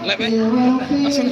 Lab langsung masuk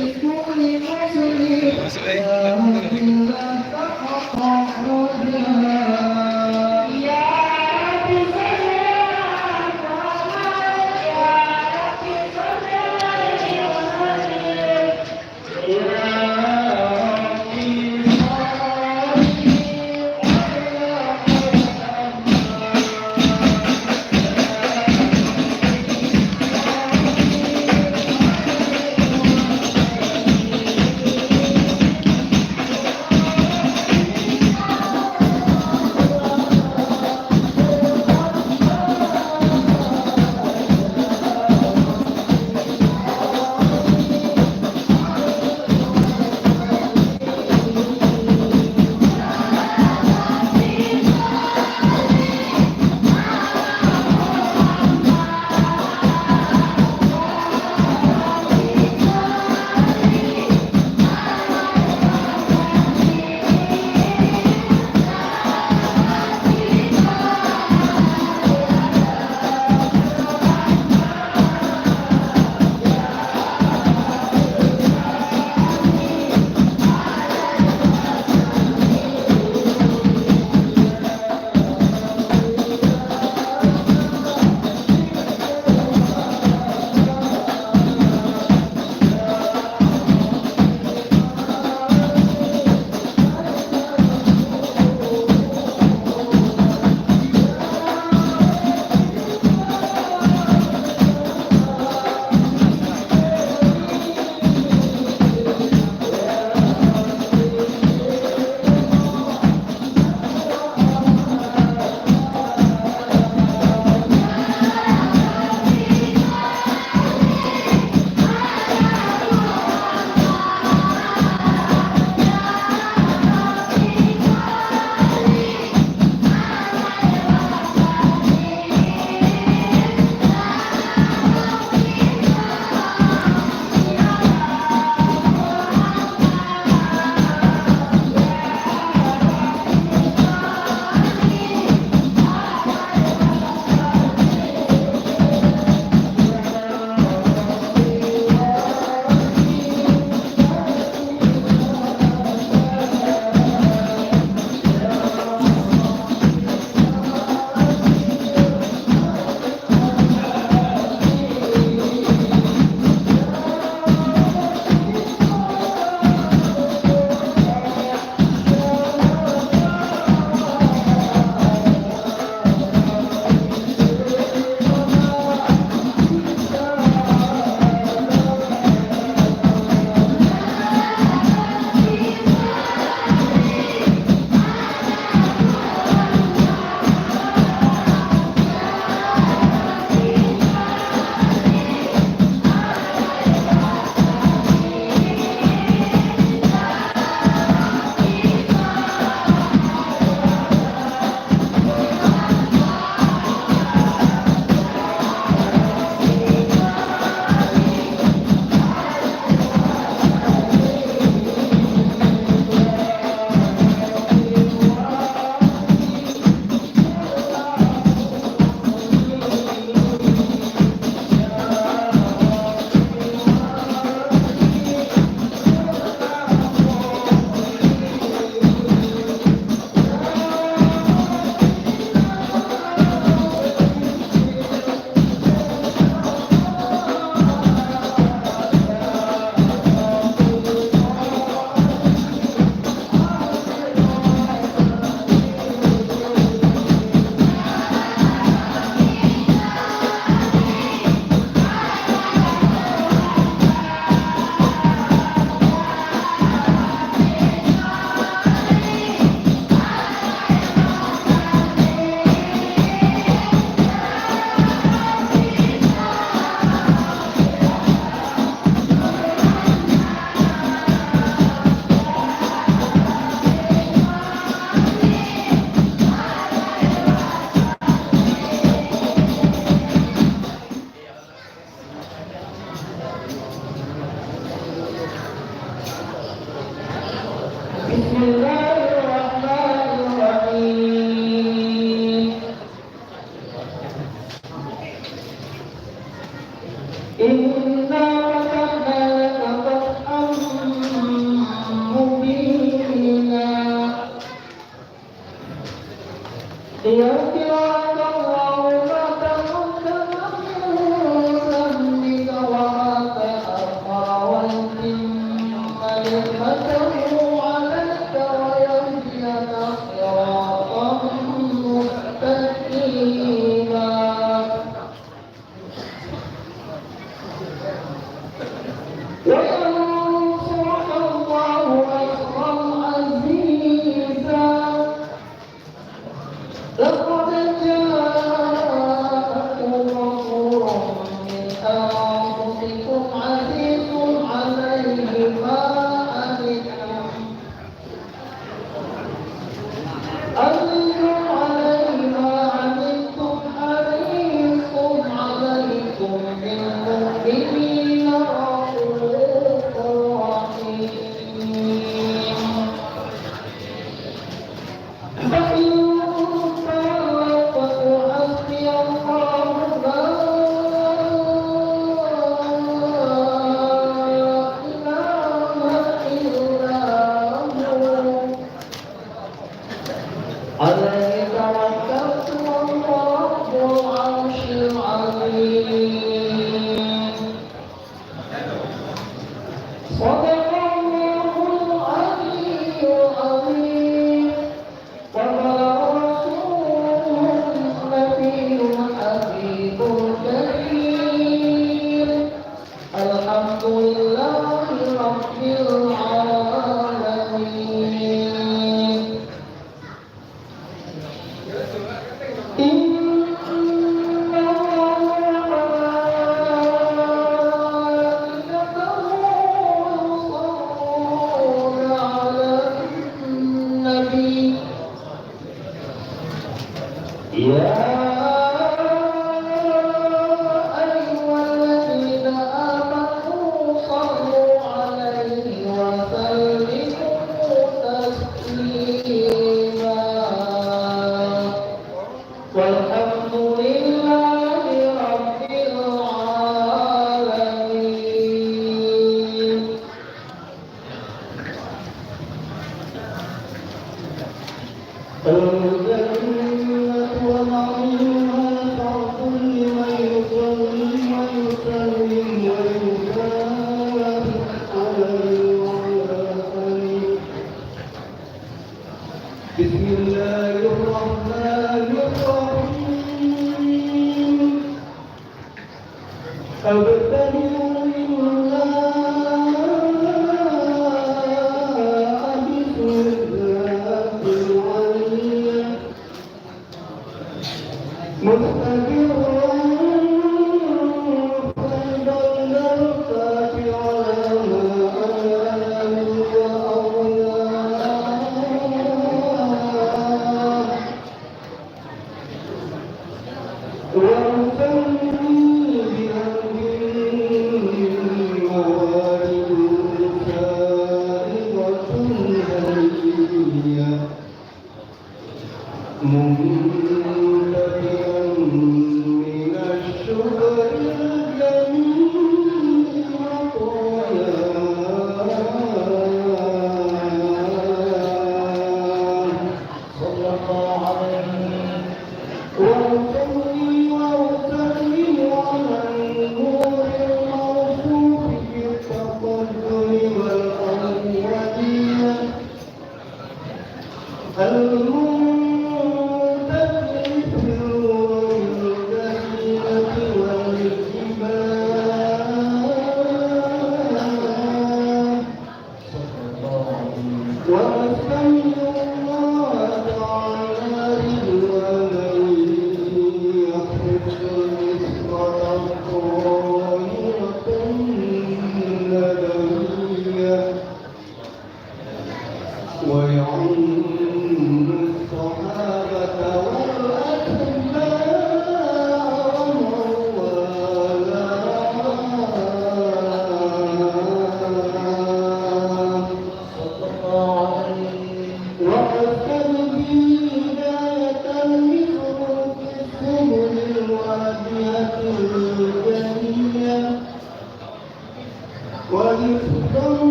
Inna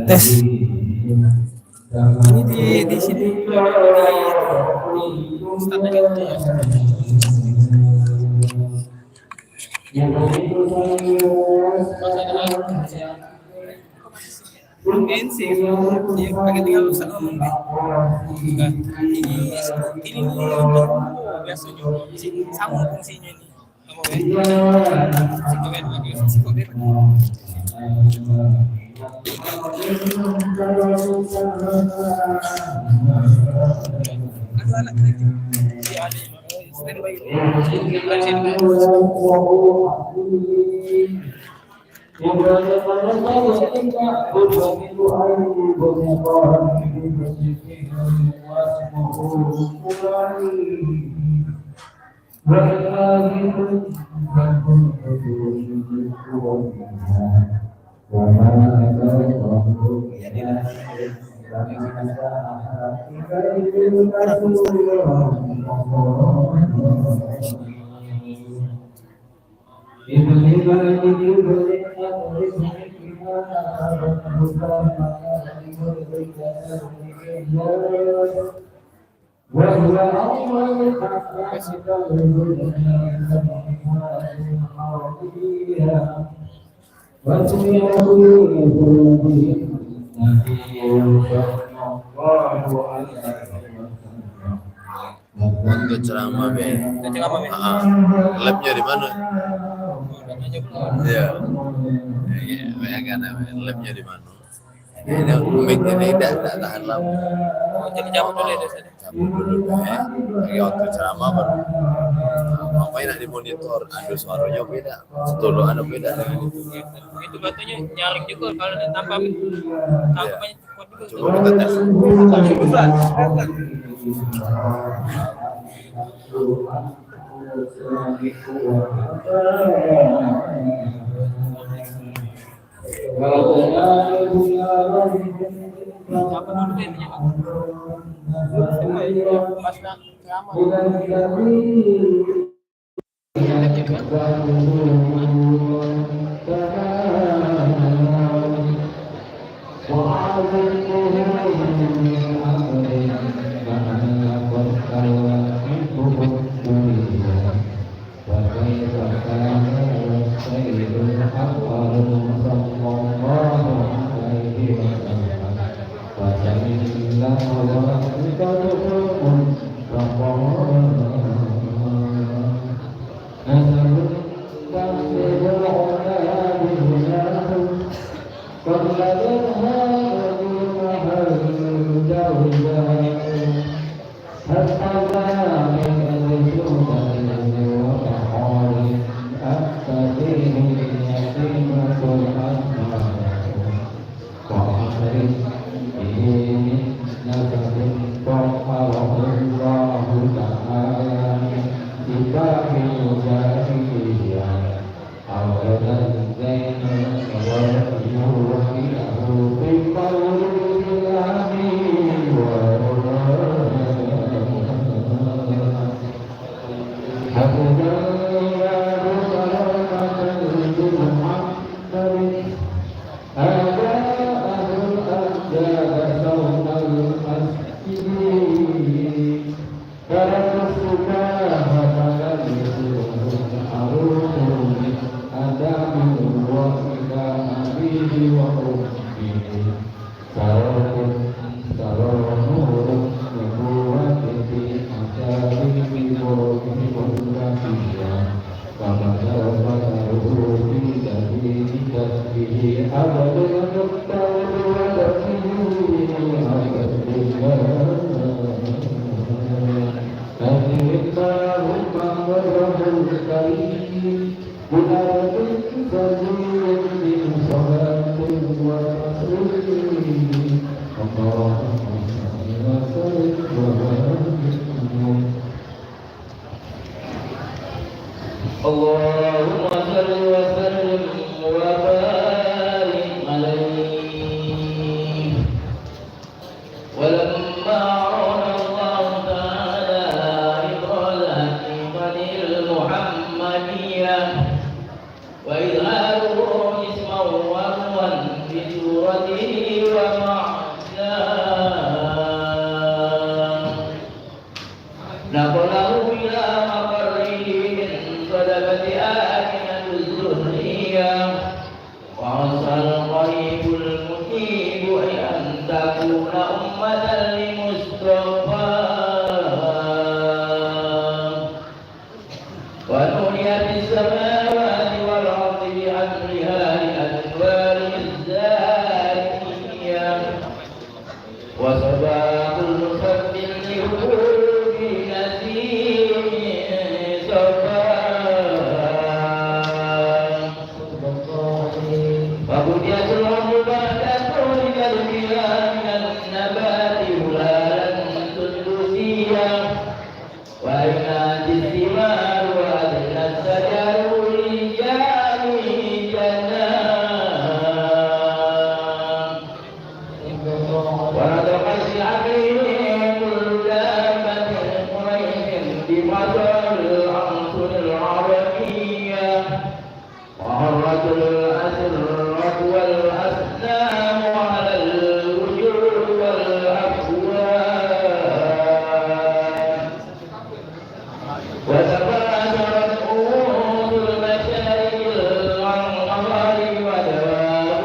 Tes. Ini di sini di standar itu ya. Mungkin sih ya pakai tinggal bisa ngomong deh. Ini untuk biasa juga sama fungsinya nih. وهو أول حسنة Untuk ceramah be, labnya di mana? Iya, iya, kan, labnya di mana? Ini mic ini tidak tahan lama. Jadi cabut dulu ya dosen. Cabut dulu be, lagi waktu ceramah baru. Makanya nak dimonitor, ada suaranya beda, setulur ada beda dengan itu. Itu batunya nyaring juga kalau tanpa Iya. banyak kuat juga. Coba kita tes. Cabut dulu deh intinya, Pak. Pas nak ceramah. اللهم صل وسلم وبارك عليه. ولما عرض الله تعالى رضا الحقيقة المحمدية وإظهاره اسما وهو بسورته ومعناه نقله إلى مقره من صدقة آمنة الزهرية وعسى القريب المجيب أن تكون أمة لمصطفى ونولي بالسماوات والأرض بأمرها لأنوار الزاكية وصباح الخد لحروف نسيم صفا فبديت الأرض بعد طول القيام من النبات هلالا سدسيا وأينات السماء وتباشرت أمور المشارق والمغارب ودواب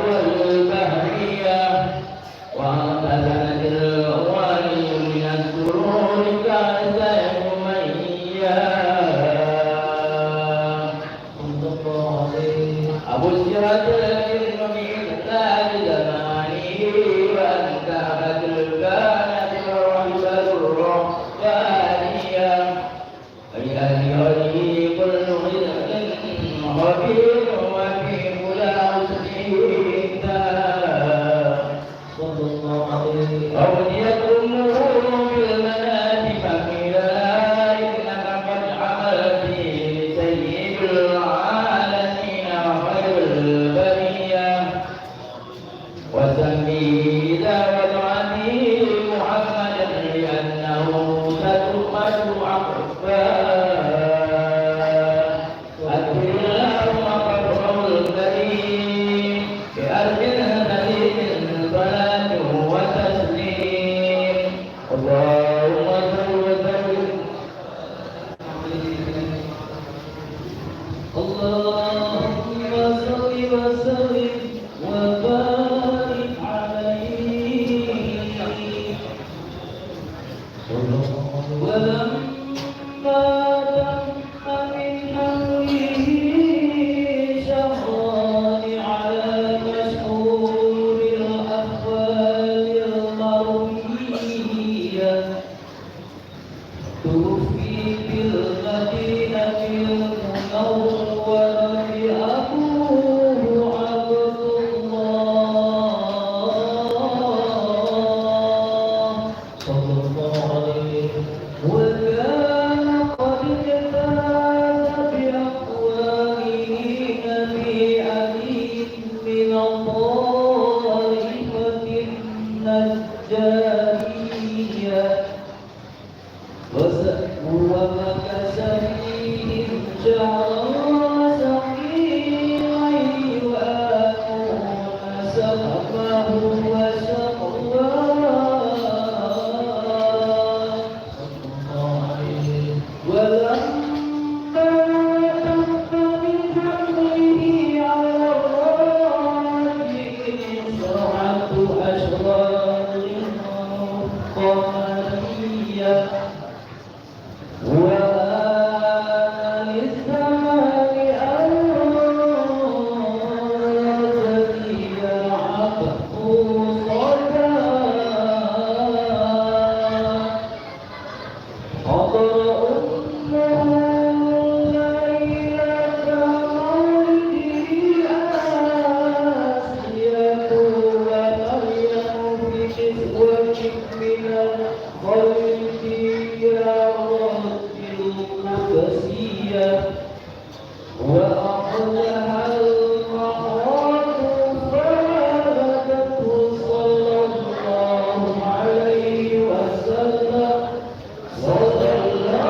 البحرية واغتسلت الأواني من السرور كأسا يوميا أبشرت العلم بإحسان زمانه وأنكرت الكانت الرهبة الرهبانية ولأهله كل رزق خبير وفي كل حسنه أغنيت أمه بالمنات فقيل لها إنك قد عملت لسيد العالمين وخير البرية وسميه إذا وضعته محمدا لأنه ستؤخذ عقباه أكرم اللهم قدره الكريم بألف نبي صلاة وتسليم اللهم صل وسلم اللهم صل وسلم وبارك عليه ولما تم من أمره شهران على مشهور الأحوال المروية توفي بالمدينة المنورة أبوه عبد الله صلى الله عليه وكان قد اجتاز بأقواله نبي أمين من الطائفة النجارية ومكث فيهم شهرا سقيما يؤانون سهمه وشقواه ولما تم من حمله على الراجل سرعة أشرار قمرية وآن الزمان أنزل عبد صدى حضر أمه ليلة مولده آسية ومريم في نسوة من الخلق يا رب القدسية وأخذها المحراب فولدته صلى الله عليه وسلم صلى الله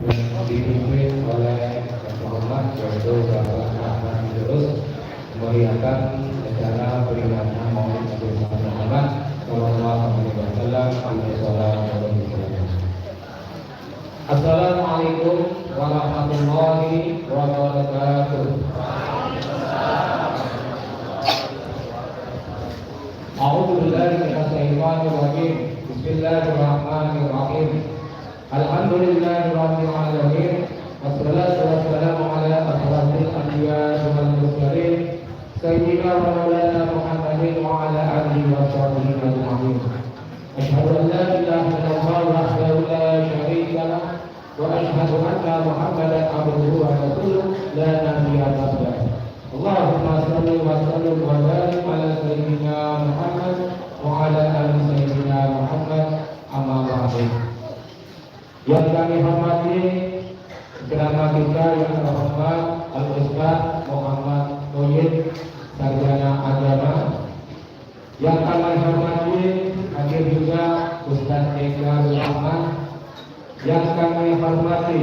yang dipimpin oleh Muhammad yaitu Bapak Ahmad Idrus memeriahkan acara peringatan Maulid Nabi Muhammad Sallallahu Alaihi Wasallam. Assalamualaikum warahmatullahi wabarakatuh. A'udzu billahi minasy syaithanir rajim. Bismillahirrahmanirrahim. Alhamdulillahirabbil alamin. Wassalatu wassalamu ala asyrafil anbiya'i wal mursalin sayyidina wa maulana Muhammadin wa ala alihi wa sahbihi ajma'in. Asyhadu an la ilaha illallah wahdahu la syarika lah wa asyhadu anna Muhammadan abduhu wa rasuluh la nabiyya ba'dahu. Allahumma shalli wa sallim wa barik ala sayyidina Muhammad wa ala ali sayyidina Muhammad amma ba'du. Yang kami hormati ceramah kita yang terhormat Al-Ustaz Muhammad Toyib Sarjana Agama. Yang kami hormati hadir juga Ustaz Eka Rahman. Yang kami hormati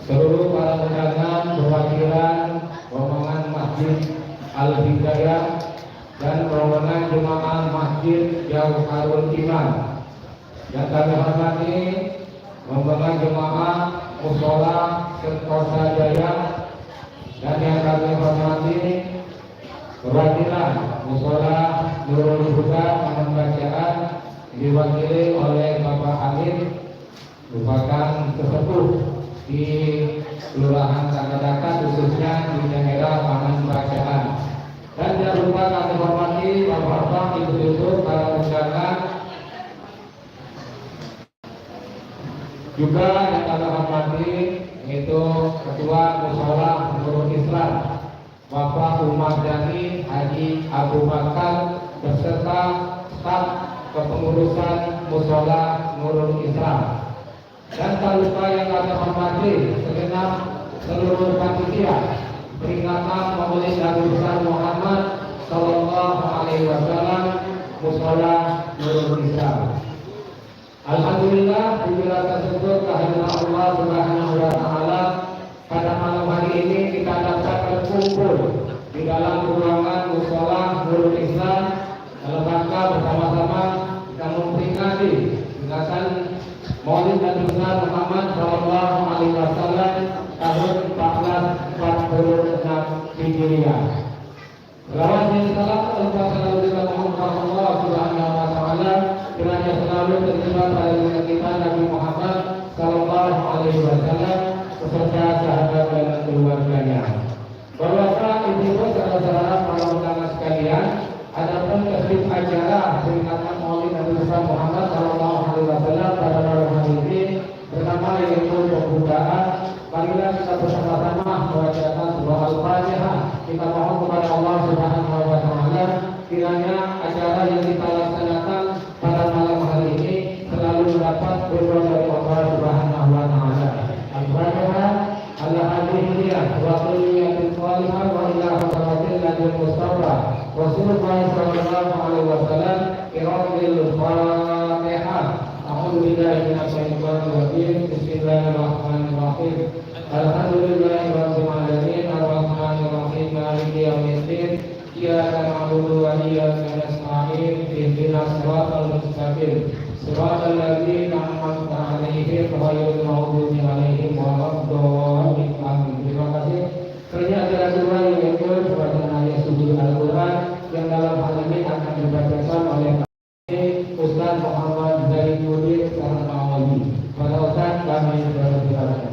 seluruh para undangan perwakilan rombongan Masjid Al-Hidayah dan rombongan jemaah Masjid Jauharul Iman. Yang kami hormati rombongan jemaah Mushola Sentosa Jaya, dan yang kami hormati perwakilan Mushola Nurul Huda Taman Bacaan diwakili oleh Bapak Hamid, merupakan sesepuh di Kelurahan Tangadaka, khususnya di daerah Taman Bacaan. Dan jangan lupa kami hormati Bapak-bapak, ibu-ibu, para undangan, juga yang kami hormati yaitu Ketua Mushola Nurul Islam Bapak Umar Dhani Haji Abu Bakar beserta staf kepengurusan Mushola Nurul Islam. Dan tak lupa yang kami hormati segenap seluruh panitia peringatan Maulid Nabi Muhammad Sallallahu Alaihi Wasallam Mushola Nurul Islam. Alhamdulillah, bila tersebut kehadiran Allah Subhanahu wa Ta'ala, pada malam hari ini kita dapat berkumpul di dalam ruangan Mushola Nurul Islam dalam rangka bersama-sama kita memperingati peringatan Maulid Nabi Muhammad Sallallahu Alaihi Wasallam tahun 1446 Hijriah. Selawat dan salam kepada Allah Subhanahu wa Ta'ala kiranya selalu tercurah pada kita Nabi Muhammad Sallallahu Alaihi Wasallam beserta sahabat dan keluarganya. Bapak, ibu, saudara-saudara, para undangan sekalian, adapun tertib acara peringatan Maulid Nabi Muhammad Sallallahu Alaihi Wasallam pada malam hari ini pertama yaitu pembukaan. Marilah kita bersama-sama membacakan surah Al-Fatihah. Kita mohon kepada Allah Subhanahu wa Ta'ala kiranya acara yang kita laksanakan pada malam hari ini selalu mendapat ridho dari Allah Subhanahu wa Ta'ala. Al-Fatihah. Alhamdulillah wa qulliyatil salihah wa ila hadratil ladil mustafa Rasulullah sallallahu alaihi wasallam iradil Fatihah. A'udzu billahi minasy syaithanir rajim. Bismillahirrahmanirrahim. Alhamdulillahirabbil alamin arrahmanir rahim maliki yaumiddin. Iyyaka na'budu wa iyyaka nasta'in. Ihdinas siratal mustaqim. Siratal ladzina an'amta 'alaihim ghairil maghdubi 'alaihim waladdallin. Terima kasih. Kerja acara kedua yaitu bacaan ayat suci Al-Quran yang dalam hal ini akan dibacakan oleh Ustaz Muhammad Zainuddin Sarnawawi. Pada Ustaz kami berterima.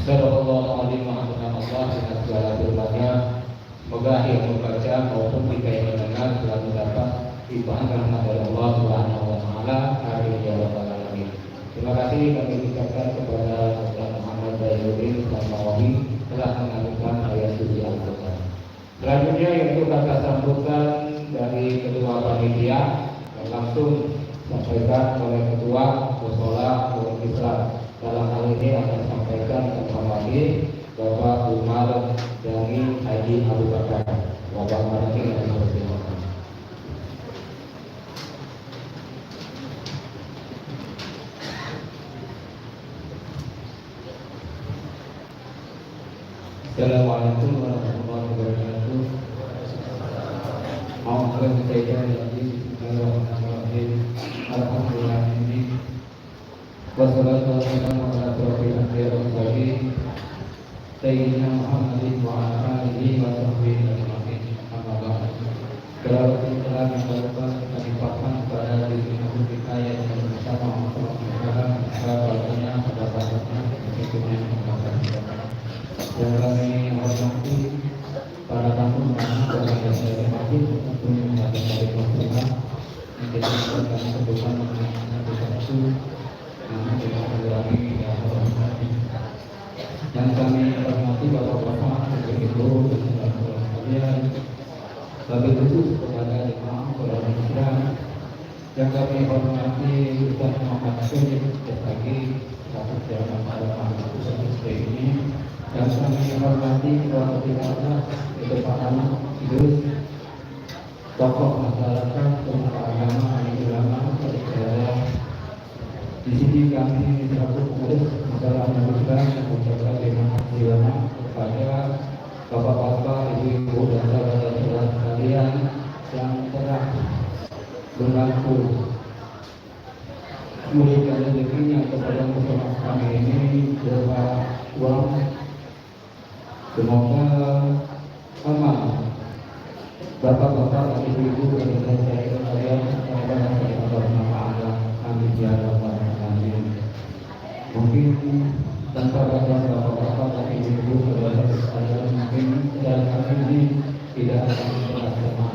Sadaqallahul azim, maha Allah dengan segala firman-Nya. Semoga yang membaca maupun kita yang mendengar telah mendapat limpahan rahmat dari Allah Subhanahu wa taala. Amin ya rabbal alamin. Terima kasih kami ucapkan kepada Ustaz Muhammad Zainuddin Al-Mawawi telah mengajukan ayat suci Al-Qur'an. Selanjutnya yaitu kata sambutan dari ketua panitia yang langsung disampaikan oleh ketua Mushola Umat Islam. Dalam hal ini akan disampaikan informasi Bapak Umar dari Haji Abu Bakar. Bapak Umar ini yang dipersilakan. Assalamualaikum warahmatullahi wabarakatuh. Bismillahirrahmanirrahim. Alhamdulillahirabbil wassalatu wassalamu ala asyrofil anbiya'i wal mursalin sayyidina Muhammadin wa ala alihi wa sahbihi ajma'in. Amma ba'd. Kalau kita melakukan kenikmatan kepada diri kita yang bersama Allah bahwasanya pada saatnya berikutnya akan kita. Yang kami hormati Wabil khusus kepada Imam Saudara Islam yang kami hormati Ustaz Muhammad Syed SPG selaku Chairman pada malam khusus ini, dan kami hormati keluarga kita itu Pak Anak Idrus, tokoh masyarakat, tokoh agama, ulama, saudara. Di sini kami selaku pengurus masalah Islam mengucapkan terima kasih banyak kepada bapak-bapak, ibu-ibu dan saudara-saudara sekalian yang telah membantu memberikan rezekinya kepada musola kami ini berupa uang. Semoga aman bapak-bapak dan ibu-ibu dan saudara sekalian semoga dapat bermanfaat. Amin ya rabbal alamin. Mungkin tanpa bantuan bapak-bapak dan ibu-ibu saudara sekalian, mungkin dalam kami ini tidak akan berlaksana.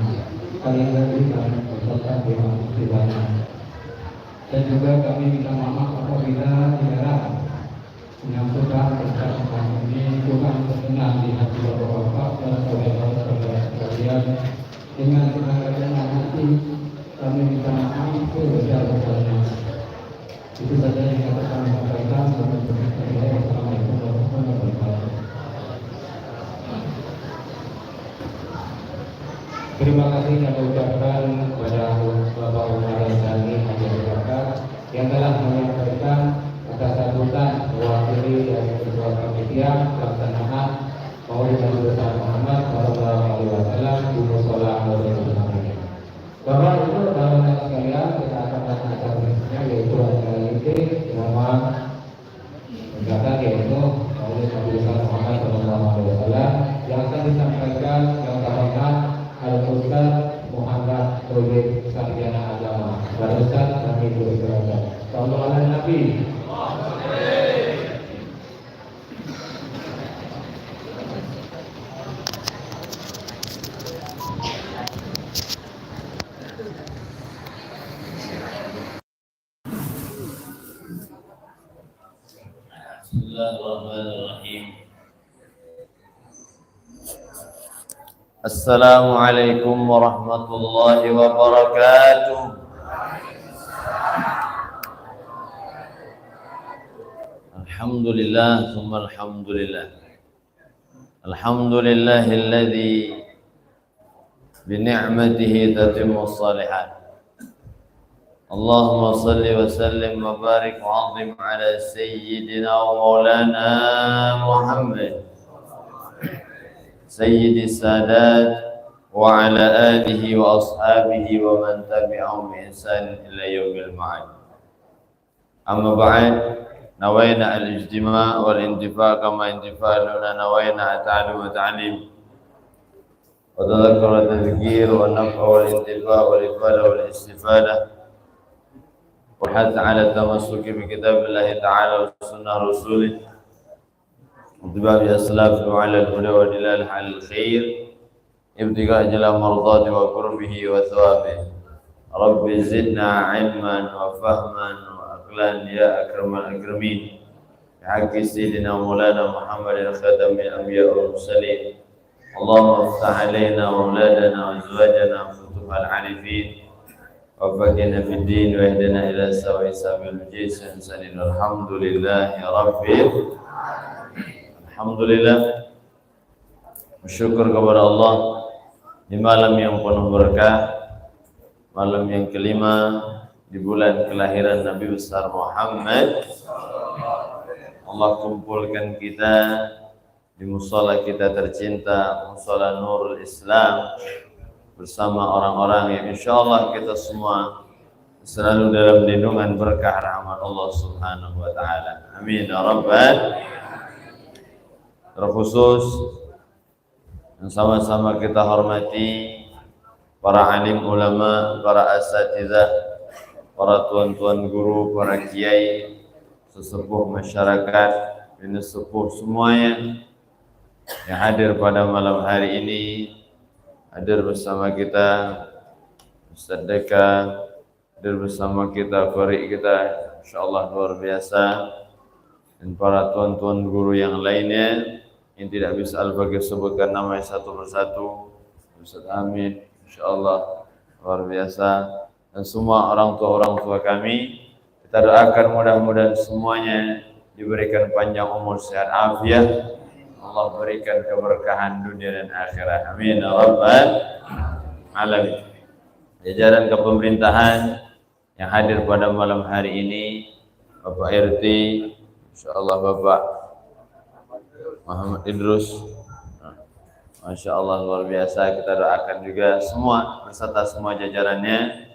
Kali ini kami berserta dengan banyak. Dan juga kami minta maaf apabila dilarang menyampaikan perkataan ini kurang terkenal di hati bapak-bapak dan saudara-saudara sekalian. Dengan segala hati kami minta maaf sebesar-besarnya. Itu saja yang dapat kami sampaikan. Assalamualaikum warahmatullahi wabarakatuh. Terima kasih kami ucapkan kepada Bapak Umar Zani Haji Jakarta yang telah menyampaikan atas sambutan mewakili dari Ketua Panitia Pelaksanaan Maulid Nabi besar Muhammad Sallallahu Alaihi Wasallam di Musola Al-Fatihah. Bapak Ibu dan sekalian, kita akan melaksanakan berikutnya yaitu acara inti nama mencatat yaitu Maulid Nabi besar Muhammad Sallallahu Alaihi Wasallam yang akan disampaikan yang terhormat Al-Ustaz Muhammad Rubin Sarjana Agama. Barusan kami berkata, sallallahu alaihi Nabi. Bismillahirrahmanirrahim. Assalamualaikum warahmatullahi wabarakatuh. Alhamdulillah, summa alhamdulillah. Alhamdulillahilladzi bini'matihi tatimmu shalihat. Allahumma salli wa sallim wa barik wa azim ala sayyidina wa maulana Muhammad Sayyidi Sadat wa ala alihi wa ashabihi wa man tabi'ahum bi ihsan ila yaumil ma'ad. Amma ba'd, nawayna al-ijtima' wal intifa' kama intifa'una nawayna at-ta'lim wa ta'lim wa tadhakkur wa tadhkir wa naf'a wal intifa' wal ifada wal istifada wa hatta ala tamassuki bi kitabillahi ta'ala wa sunnah rasulih واتباع الأسلاف وعلى الهدى ودلال على الخير ابتغاء جل مرضاته وقربه وثوابه. رب زدنا علما وفهما وعقلا يا أكرم الأكرمين بحق سيدنا مولانا محمد خاتم الأنبياء والمرسلين. اللهم افتح علينا وأولادنا وأزواجنا فتوح العارفين وفقنا في الدين واهدنا إلى سواء سبيل الجيش. الحمد لله رب العالمين. Alhamdulillah, bersyukur kepada Allah di malam yang penuh berkah, malam yang kelima di bulan kelahiran Nabi besar Muhammad. Allah kumpulkan kita di musola kita tercinta, musola Nurul Islam, bersama orang-orang yang insyaallah kita semua selalu dalam lindungan berkah rahmat Allah Subhanahu wa taala. Amin ya rabbal. Terkhusus yang sama-sama kita hormati para alim ulama, para asatidzah, para tuan-tuan guru, para kiai, sesepuh masyarakat, ini sepuh semuanya yang hadir pada malam hari ini, hadir bersama kita Ustaz Deka, hadir bersama kita Farid kita, insyaallah luar biasa, dan para tuan-tuan guru yang lainnya yang tidak bisa Al-Baqir sebutkan namanya satu persatu. Ustaz Amin, insyaallah luar biasa, dan semua orang tua kami. Kita doakan mudah-mudahan semuanya diberikan panjang umur, sehat afiat. Allah berikan keberkahan dunia dan akhirat. Amin ya rabbal alamin. Jajaran kepemerintahan yang hadir pada malam hari ini, Bapak RT, insyaallah Bapak Muhammad Idrus, Masya Allah luar biasa. Kita doakan juga semua beserta semua jajarannya,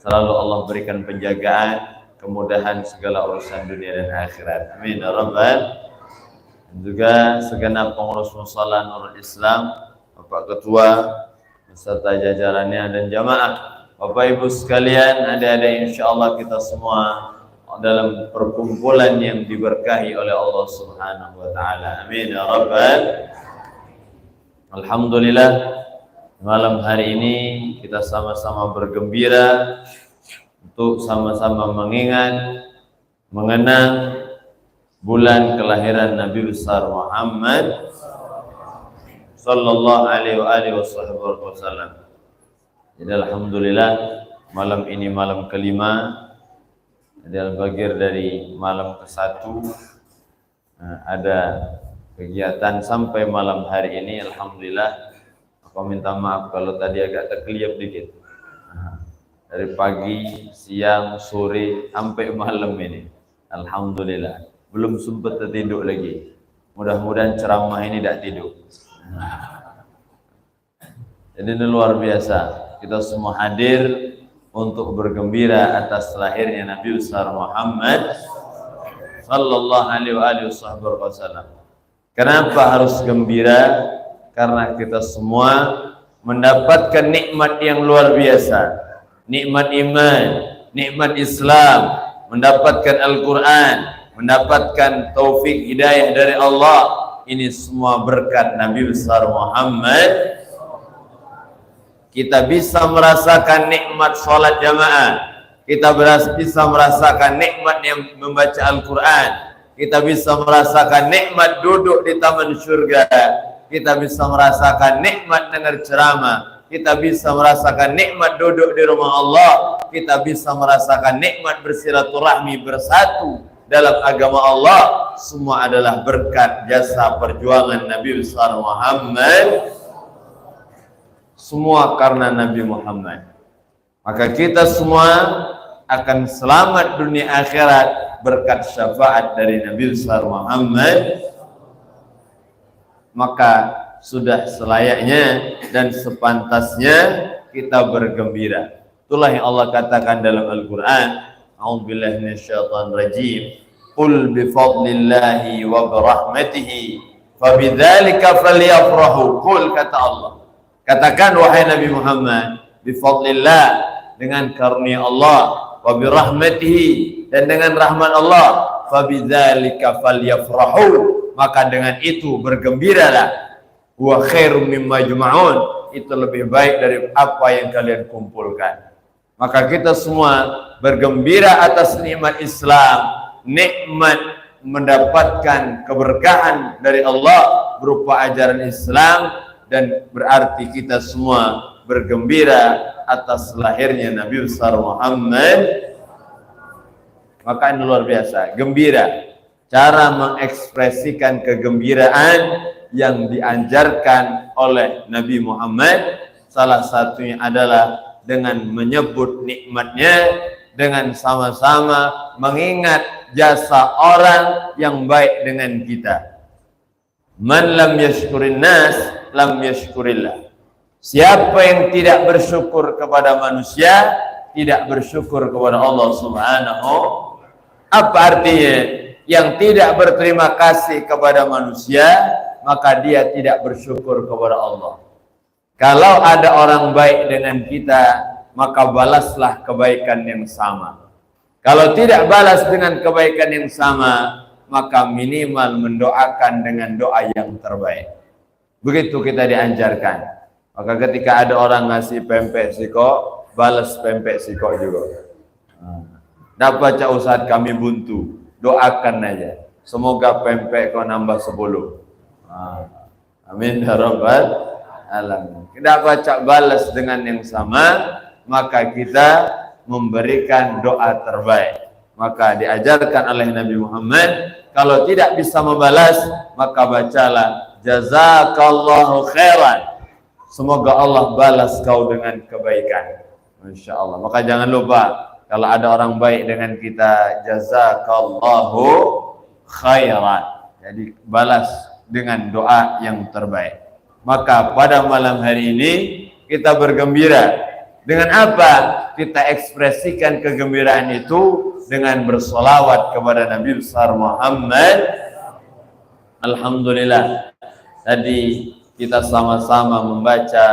selalu Allah berikan penjagaan, kemudahan segala urusan dunia dan akhirat. Amin ya rabbal. Juga segenap pengurus musala Nurul Islam, Bapak Ketua beserta jajarannya dan jamaah, Bapak Ibu sekalian, adik-adik, insyaallah kita semua dalam perkumpulan yang diberkahi oleh Allah Subhanahu wa taala. Amin ya rabbal. Alhamdulillah, malam hari ini kita sama-sama bergembira untuk sama-sama mengingat, mengenang bulan kelahiran Nabi besar Muhammad sallallahu alaihi wasallam. Jadi alhamdulillah, malam ini malam kelima, adalah bagian dari malam ke-1. Ada kegiatan sampai malam hari ini. Alhamdulillah, aku minta maaf kalau tadi agak terkeliap dikit. Dari pagi, siang, sore sampai malam ini, alhamdulillah belum sempat tertidur lagi. Mudah-mudahan ceramah ini tidak tidur. Jadi ini luar biasa, kita semua hadir untuk bergembira atas lahirnya Nabi besar Muhammad sallallahu alaihi wasallam. Kenapa harus gembira? Karena kita semua mendapatkan nikmat yang luar biasa, nikmat iman, nikmat Islam, mendapatkan Al-Quran, mendapatkan taufik hidayah dari Allah. Ini semua berkat Nabi besar Muhammad. Kita bisa merasakan nikmat sholat jamaah, kita bisa merasakan nikmat yang membaca Al-Quran, kita bisa merasakan nikmat duduk di taman surga, kita bisa merasakan nikmat dengar ceramah, kita bisa merasakan nikmat duduk di rumah Allah, kita bisa merasakan nikmat bersilaturahmi, bersatu dalam agama Allah. Semua adalah berkat jasa perjuangan Nabi besar Muhammad. Semua karena Nabi Muhammad. Maka kita semua akan selamat dunia akhirat berkat syafaat dari Nabi besar Muhammad. Maka sudah selayaknya dan sepantasnya kita bergembira. Itulah yang Allah katakan dalam Al-Quran. A'udzubillahi minasyaitonir rajim. Qul bifadlillahi wa birahmatihi fabidzalika falyafrahu. Qul, kata Allah, katakan wahai Nabi Muhammad, bifadlillah, dengan karunia Allah, wa birahmatihi, dan dengan rahmat Allah, fabidzalika falyafrahu, maka dengan itu bergembiralah. Wa khairum mimma yajma'un, itu lebih baik dari apa yang kalian kumpulkan. Maka kita semua bergembira atas nikmat Islam, nikmat mendapatkan keberkahan dari Allah berupa ajaran Islam, dan berarti kita semua bergembira atas lahirnya Nabi besar Muhammad. Maka ini luar biasa, gembira. Cara mengekspresikan kegembiraan yang diajarkan oleh Nabi Muhammad, salah satunya adalah dengan menyebut nikmatnya, dengan sama-sama mengingat jasa orang yang baik dengan kita. Man lam yashkurin nas lam yashkurillah. Siapa yang tidak bersyukur kepada manusia, tidak bersyukur kepada Allah Subhanahu. Apa artinya? Yang tidak berterima kasih kepada manusia, maka dia tidak bersyukur kepada Allah. Kalau ada orang baik dengan kita, maka balaslah kebaikan yang sama. Kalau tidak balas dengan kebaikan yang sama, maka minimal mendoakan dengan doa yang terbaik. Begitu kita diajarkan. Maka ketika ada orang ngasih pempek siko, balas pempek siko juga. Dapat Cak Ustaz kami buntu, doakan aja. Semoga pempek kau nambah 10. Amin ya rabbal alamin. Tidak baca balas dengan yang sama, maka kita memberikan doa terbaik. Maka diajarkan oleh Nabi Muhammad, kalau tidak bisa membalas, maka bacalah jazakallahu khairan. Semoga Allah balas kau dengan kebaikan. Masya Allah. Maka jangan lupa, kalau ada orang baik dengan kita, jazakallahu khairan. Jadi balas dengan doa yang terbaik. Maka pada malam hari ini kita bergembira. Dengan apa? Kita ekspresikan kegembiraan itu dengan bersolawat kepada Nabi besar Muhammad. Alhamdulillah. Tadi kita sama-sama membaca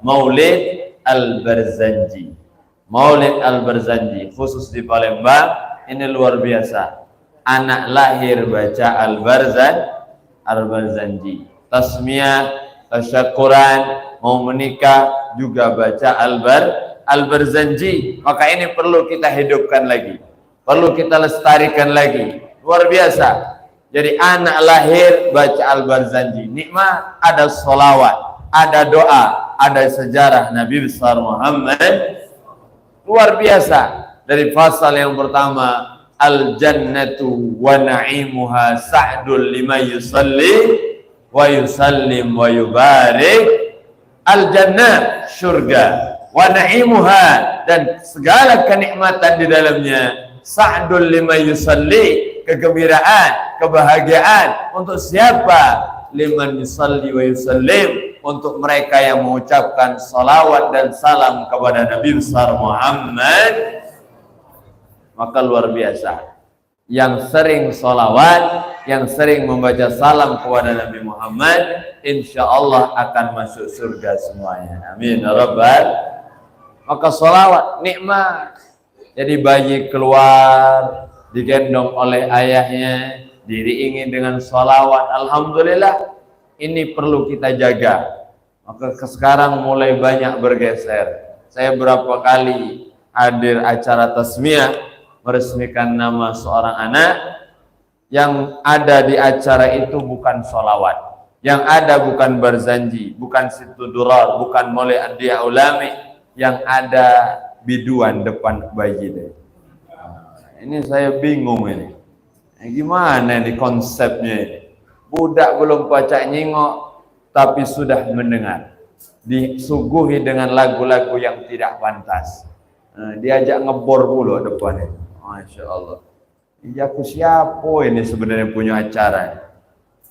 Maulid Al-Barzanji. Maulid Al-Barzanji khusus di Palembang ini luar biasa. Anak lahir baca Al-Barzanji. Tasmiyah, tasyakuran, mau menikah juga baca Al-Barzanji. Maka ini perlu kita hidupkan lagi, perlu kita lestarikan lagi. Luar biasa. Jadi anak lahir baca Al-Barzanji. Nikmat, ada sholawat, ada doa, ada sejarah Nabi besar Muhammad. Luar biasa. Dari pasal yang pertama, al-jannatu wa na'imuha sa'dul liman yusalli wa yusallim wa yubarik. Al-jannah, surga, wa na'imuha, dan segala kenikmatan di dalamnya, sa'dul liman yusalli, kegembiraan, kebahagiaan untuk siapa? Liman yusalli wa yusallim, untuk mereka yang mengucapkan salawat dan salam kepada Nabi besar Muhammad. Maka luar biasa. Yang sering salawat, yang sering membaca salam kepada Nabi Muhammad, insya Allah akan masuk surga semuanya. Amin ya rabbal. Maka salawat nikmat. Jadi bayi keluar digendong oleh ayahnya, diiringi dengan salawat. Alhamdulillah, ini perlu kita jaga. Maka sekarang mulai banyak bergeser. Saya berapa kali hadir acara tasmiyah, meresmikan nama seorang anak. Yang ada di acara itu bukan salawat, yang ada bukan barzanji, bukan situ durar, bukan mulai andiya ulami, yang ada biduan depan bayi deh. Ini saya bingung ini. Gimana ini konsepnya ini? Budak belum baca nyingok, tapi sudah mendengar. Disuguhi dengan lagu-lagu yang tidak pantas. Diajak ngebor pula depannya. Masya Allah. Iya, aku siapa ini sebenarnya punya acara.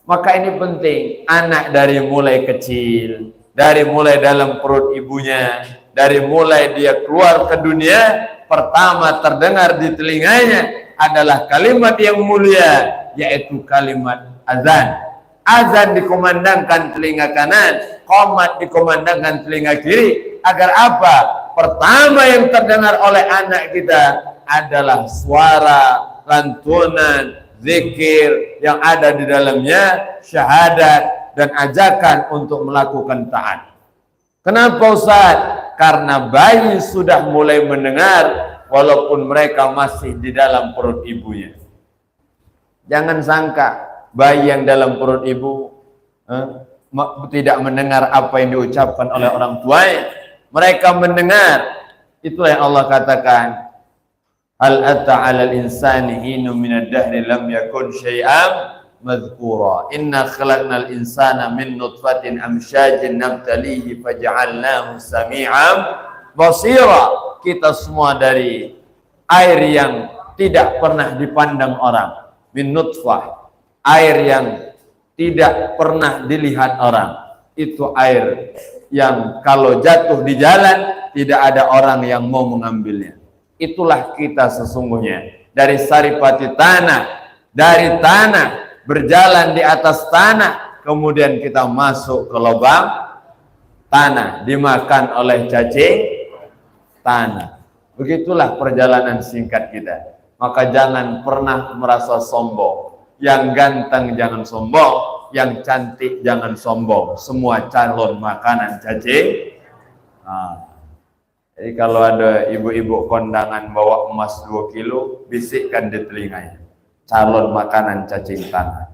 Maka ini penting. Anak dari mulai kecil, dari mulai dalam perut ibunya, dari mulai dia keluar ke dunia, pertama terdengar di telinganya adalah kalimat yang mulia, yaitu kalimat azan. Azan dikumandangkan telinga kanan, qomat dikumandangkan telinga kiri. Agar apa? Pertama yang terdengar oleh anak kita adalah suara, lantunan, zikir yang ada di dalamnya, syahadat, dan ajakan untuk melakukan taat. Kenapa Ustaz? Karena bayi sudah mulai mendengar walaupun mereka masih di dalam perut ibunya. Jangan sangka bayi yang dalam perut ibu tidak mendengar apa yang diucapkan oleh orang tuanya. Mereka mendengar. Itulah yang Allah katakan, hal ata 'alal insani hinun minad dahri lam yakun syai'an madhkura. Inna khalaqnal insana min nutfatin amsyajin nabtalihi faja'alnahu sami'an basira. Kita semua dari air yang tidak pernah dipandang orang. Min nutfah, air yang tidak pernah dilihat orang. Itu air yang kalau jatuh di jalan tidak ada orang yang mau mengambilnya. Itulah kita sesungguhnya. Dari saripati tanah, dari tanah, berjalan di atas tanah, kemudian kita masuk ke lubang tanah, dimakan oleh cacing tanah. Begitulah perjalanan singkat kita. Maka jangan pernah merasa sombong. Yang ganteng jangan sombong, yang cantik jangan sombong. Semua calon makanan cacing. Jadi kalau ada ibu-ibu kondangan bawa emas 2 kilo, bisikkan di telinganya, calon makanan cacing tanah.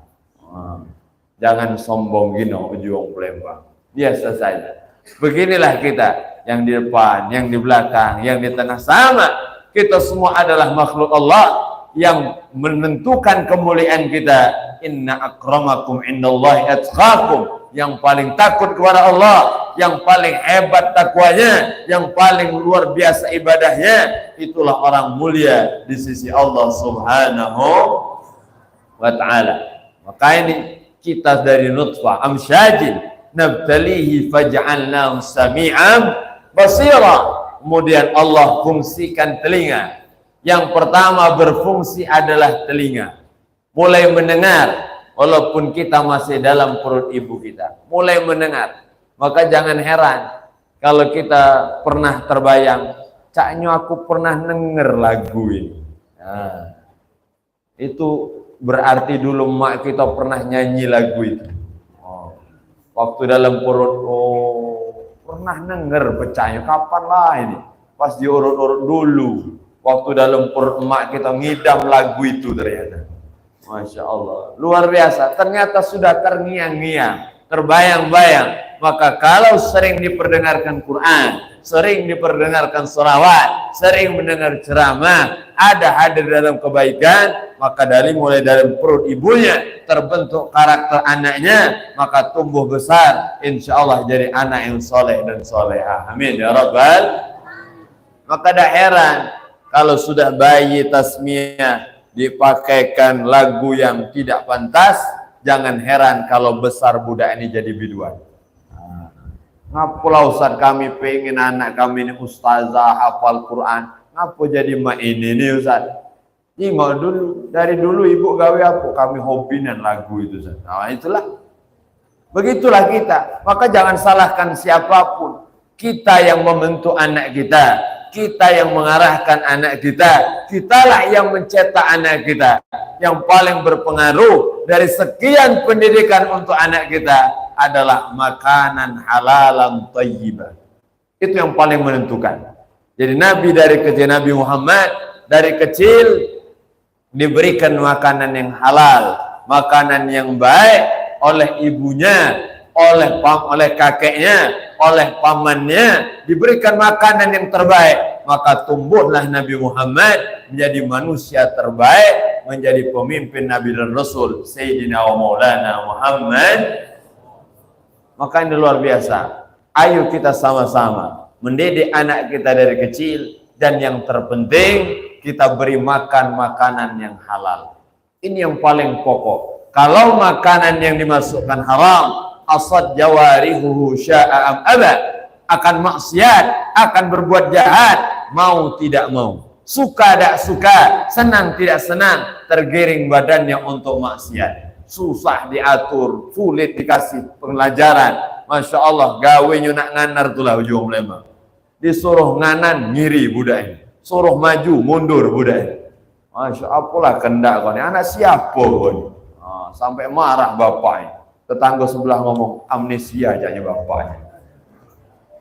Jangan sombong gino ujuang Palembang. biasa saja. Beginilah kita, yang di depan, yang di belakang, yang di tengah, sama. Kita semua adalah makhluk Allah yang menentukan kemuliaan kita. Inna akramakum indallahi atqakum. Yang paling takut kepada Allah, yang paling hebat takwanya, yang paling luar biasa ibadahnya, itulah orang mulia di sisi Allah Subhanahu wa ta'ala. Maka ini kita dari nutfah amsyajin nabtalihi faj'alnahu sami'an basira. Kemudian Allah fungsikan telinga. Yang pertama berfungsi adalah telinga, mulai mendengar walaupun kita masih dalam perut ibu kita, mulai mendengar. Maka jangan heran kalau kita pernah terbayang, caknya aku pernah denger lagu ini. Nah, itu berarti dulu mak kita pernah nyanyi lagu itu. Oh, waktu dalam perut, pernah denger pecahnya. Kapan lah ini? Pas diurut-urut dulu. Waktu dalam perut emak kita ngidam lagu itu ternyata. Masya Allah, luar biasa. Ternyata sudah terngiang-ngiang, terbayang-bayang. Maka kalau sering diperdengarkan Quran, sering diperdengarkan sholawat, sering mendengar ceramah, ada hadir dalam kebaikan, maka mulai dari perut ibunya terbentuk karakter anaknya, maka tumbuh besar, insya Allah jadi anak yang soleh dan soleha. Amin ya Rabbal. Maka tak heran kalau sudah bayi tasmiyah dipakaikan lagu yang tidak pantas, jangan heran kalau besar budak ini jadi biduan. Ngapalah Ustaz kami pengen anak kami ini ustazah hafal Quran, ngapa jadi mak ini Ustaz? Mau dulu, dari dulu ibu gawe apa? Kami hobinan lagu itu Ustaz. Nah itulah, begitulah kita. Maka jangan salahkan siapapun. Kita yang membentuk anak kita, kita yang mengarahkan anak kita, kitalah yang mencetak anak kita. Yang paling berpengaruh dari sekian pendidikan untuk anak kita adalah makanan halalan thayyibah. Itu yang paling menentukan. Jadi Nabi dari kecil, Nabi Muhammad dari kecil diberikan makanan yang halal, makanan yang baik oleh ibunya, oleh kakeknya, oleh pamannya, diberikan makanan yang terbaik. Maka tumbuhlah Nabi Muhammad menjadi manusia terbaik, menjadi pemimpin Nabi dan Rasul Sayyidina wa Maulana Muhammad. Maka ini luar biasa. Ayo kita sama-sama mendidik anak kita dari kecil, dan yang terpenting kita beri makan makanan yang halal. Ini yang paling pokok. Kalau makanan yang dimasukkan haram, asad jawarihu sya'am abad, akan maksiat, akan berbuat jahat, mau tidak mau, suka tidak suka, senang tidak senang, tergiring badannya untuk maksiat. Susah diatur, sulit dikasih pelajaran. Masya Allah, gawe nak nganar tulah ujung lema. Disuruh nganan ngiri budak ini, suruh maju mundur budak ini. Masya Allah, kendak kau ini, anak siapa kau ini? Sampai marah bapaknya. Tetangga sebelah ngomong amnesia aja bapaknya.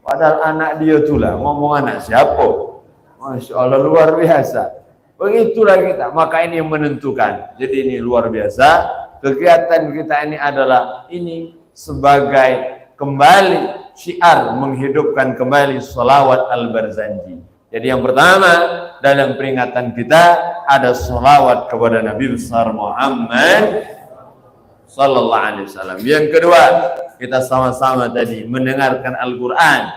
Padahal anak dia tuh lah, ngomong anak siapa? Masya Allah, luar biasa. Begitulah kita, maka ini yang menentukan. Jadi ini luar biasa. Kegiatan kita ini adalah ini sebagai kembali syiar menghidupkan kembali sholawat al-Barzanji. Jadi yang pertama dalam peringatan kita ada sholawat kepada Nabi besar Muhammad Sallallahu Alaihi Wasallam. Yang kedua, kita sama-sama tadi mendengarkan Al-Quran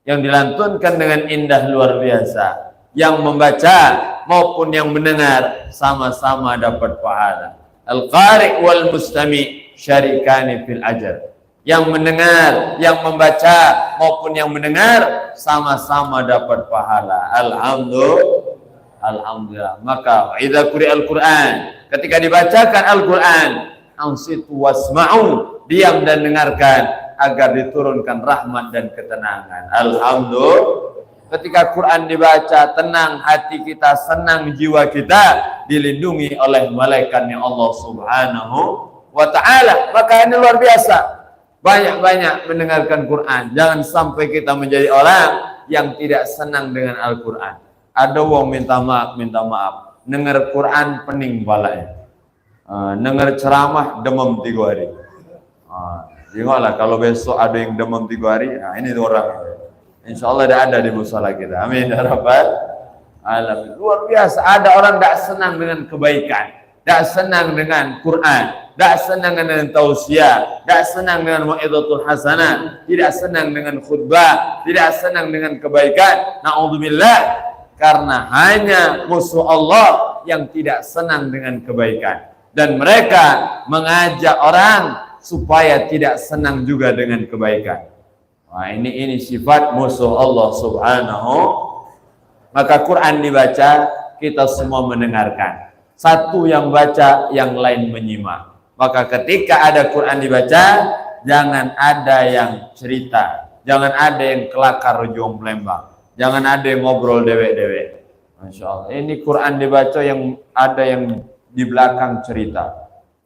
yang dilantunkan dengan indah luar biasa. Yang membaca maupun yang mendengar sama-sama dapat pahala. Al-Qari' wal Mustami' syarikani fil ajr. Yang mendengar, yang membaca maupun yang mendengar sama-sama dapat pahala. Alhamdulillah. Maka idza quri'al Quran, ketika dibacakan Al-Quran, ansitu wasma'u, diam dan dengarkan agar diturunkan rahmat dan ketenangan. Alhamdulillah. Ketika Quran dibaca, tenang hati kita, senang jiwa kita, dilindungi oleh malaikatnya Allah Subhanahu wa ta'ala. Maka ini luar biasa. Banyak-banyak mendengarkan Quran. Jangan sampai kita menjadi orang yang tidak senang dengan Al-Quran. Ada orang minta maaf. Dengar Quran pening balanya. Dengar ceramah demam 3 hari. Tengoklah kalau besok ada yang demam 3 hari, nah ini orang. Insya Allah ada di musola kita. Amin ya rabbal alamin. Luar biasa. Ada orang tak senang dengan kebaikan, tak senang dengan Quran, tak senang dengan tausiah, tak senang dengan mau'izatul hasanah, tidak senang dengan khutbah, tidak senang dengan kebaikan. Na'udzubillah, karena hanya musuh Allah yang tidak senang dengan kebaikan, dan mereka mengajak orang supaya tidak senang juga dengan kebaikan. Wah, ini sifat musuh Allah subhanahu. Maka Quran dibaca, kita semua mendengarkan. Satu yang baca, yang lain menyimak. Maka ketika ada Quran dibaca, jangan ada yang cerita, jangan ada yang kelakar ujung Palembang, jangan ada yang ngobrol dewek-dewek. Masya Allah, ini Quran dibaca yang ada yang di belakang cerita.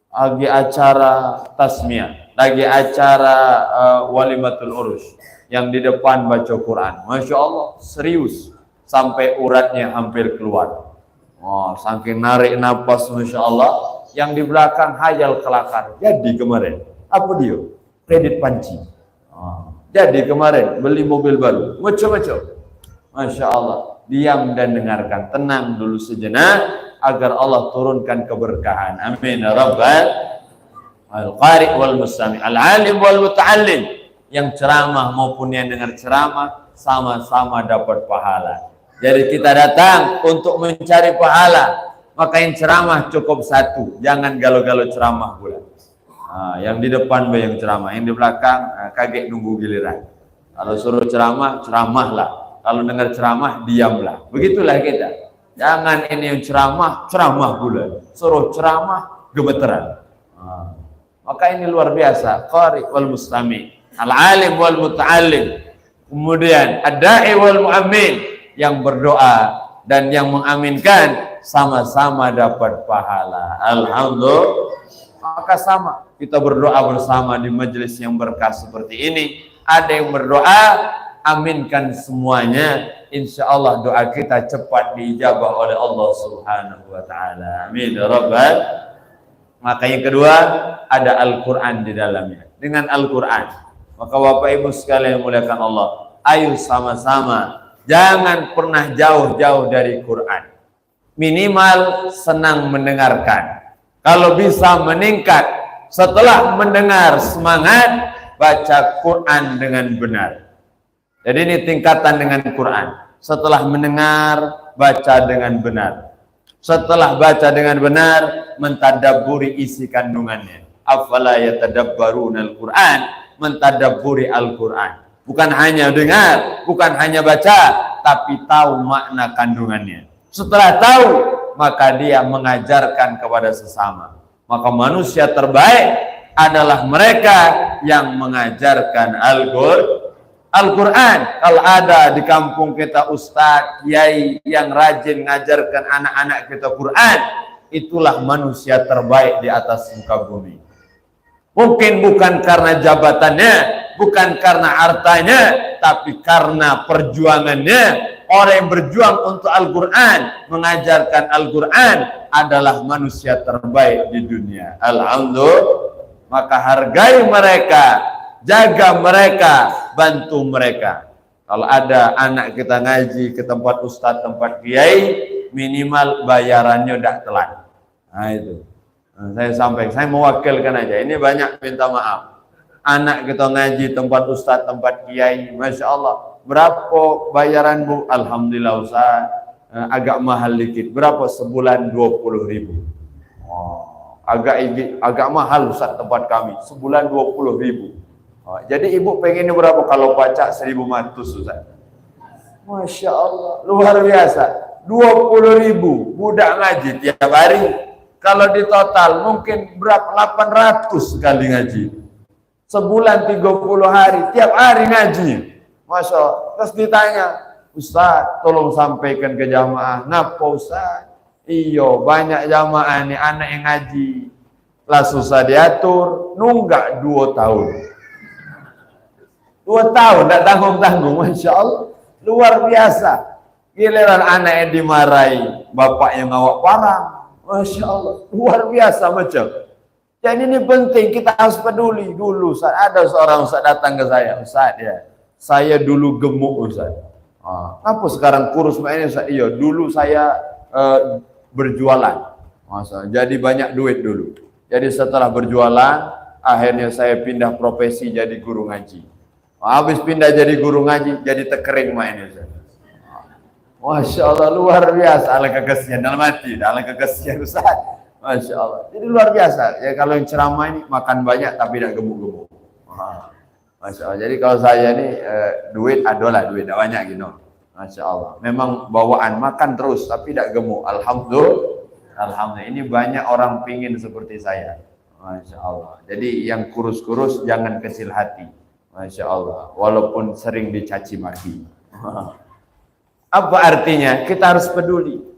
Lagi acara tasmiyah, lagi acara walimatul urus, yang di depan baca Quran. Masya Allah, serius, sampai uratnya hampir keluar. Oh, saking narik nafas, Masya Allah. Yang di belakang hayal kelakar. Jadi kemarin, apa dia? Kredit panci. Oh, jadi kemarin, beli mobil baru. Macam-macam. Masya Allah, diam dan dengarkan. Tenang dulu sejenak, agar Allah turunkan keberkahan. Amin ya rabbal al-qari wal mustami, al-alim wal muta'allim. Yang ceramah maupun yang dengar ceramah sama-sama dapat pahala. Jadi kita datang untuk mencari pahala, maka yang ceramah cukup satu, jangan galau-galau ceramah pula. Yang di depan yang ceramah, yang di belakang kaget nunggu giliran. Kalau suruh ceramah, ceramahlah. Kalau dengar ceramah, diamlah. Begitulah kita. Jangan ini yang ceramah pula. Suruh ceramah, gemeteran. Maka ini luar biasa. Qari wal mustami, al-alim wal muta'allim. Kemudian ad-da'i wal mu'ammin, yang berdoa dan yang mengaminkan sama-sama dapat pahala. Alhamdulillah. Maka sama, kita berdoa bersama di majelis yang berkah seperti ini. Ada yang berdoa, aminkan semuanya. Insya Allah doa kita cepat diijabah oleh Allah subhanahu wa ta'ala. Amin ya rabbal. Maka yang kedua, ada Al-Quran di dalamnya. Dengan Al-Quran, maka Bapak Ibu sekalian muliakan Allah, ayo sama-sama, jangan pernah jauh-jauh dari Quran. Minimal senang mendengarkan. Kalau bisa meningkat, setelah mendengar semangat, baca Quran dengan benar. Jadi ini tingkatan dengan Quran. Setelah mendengar, baca dengan benar. Setelah baca dengan benar, mentadabburi isi kandungannya. Afala yatadabbarunal Quran, mentadabburi Al-Quran. Bukan hanya dengar, bukan hanya baca, tapi tahu makna kandungannya. Setelah tahu, maka dia mengajarkan kepada sesama. Maka manusia terbaik adalah mereka yang mengajarkan Al-Quran. Kalau ada di kampung kita ustadz, kiai yang rajin mengajarkan anak-anak kita Quran, itulah manusia terbaik di atas muka bumi. Mungkin bukan karena jabatannya, bukan karena hartanya, tapi karena perjuangannya. Orang yang berjuang untuk Al-Quran, mengajarkan Al-Quran, adalah manusia terbaik di dunia. Alhamdulillah. Maka hargai mereka, jaga mereka, bantu mereka. Kalau ada anak kita ngaji ke tempat ustadz, tempat kiai, minimal bayarannya udah telat. Nah itu. Saya sampaikan, saya mewakilkan aja. Ini banyak minta maaf. Anak kita ngaji tempat ustadz, tempat kiai, Masya Allah. Berapa bayaran Bu? Alhamdulillah Ustaz, agak mahal dikit. Berapa sebulan? 20.000. Oh, agak mahal Ustaz tempat kami. Sebulan 20.000. Oh, jadi ibu pengennya berapa kalau baca 1.500 Ustaz? Masya Allah, luar biasa. 20.000 budak ngaji tiap hari. Kalau di total mungkin berapa? 800 kali ngaji. Sebulan 30 hari, tiap hari ngaji. Masya Allah. Terus ditanya, Ustaz, tolong sampaikan ke jamaah. Ngapa Ustaz? Iyo, banyak jamaah ini anak yang ngaji. Lah susah diatur, nunggak 2 tahun. 2 tahun, tak tanggung-tanggung. Masya Allah, luar biasa. Giliran anak yang dimarahi, bapak yang ngawak parang. Masya Allah, luar biasa macam. Jadi ini penting, kita harus peduli. Dulu Ustaz, ada seorang Ustaz datang ke saya, Ustaz ya, saya dulu gemuk Ustaz. Apa sekarang kurus ini Ustaz? Iya, dulu saya berjualan. Masa, jadi banyak duit dulu. Jadi setelah berjualan, akhirnya saya pindah profesi jadi guru ngaji. Habis pindah jadi guru ngaji, jadi tekering ini Ustaz. Masya Allah, luar biasa. Ala kekesian dalam hati, ala kekesian Ustaz. Masya Allah. Jadi luar biasa. Ya kalau yang ceramah ini makan banyak tapi tidak gemuk-gemuk. Masya Allah. Jadi kalau saya ini duit adalah duit, tidak banyak gitu. Masya Allah. Memang bawaan makan terus tapi tidak gemuk. Alhamdulillah. Alhamdulillah. Ini banyak orang pingin seperti saya. Masya Allah. Jadi yang kurus-kurus jangan kecil hati. Masya Allah. Walaupun sering dicaci maki. Apa artinya? Kita harus peduli.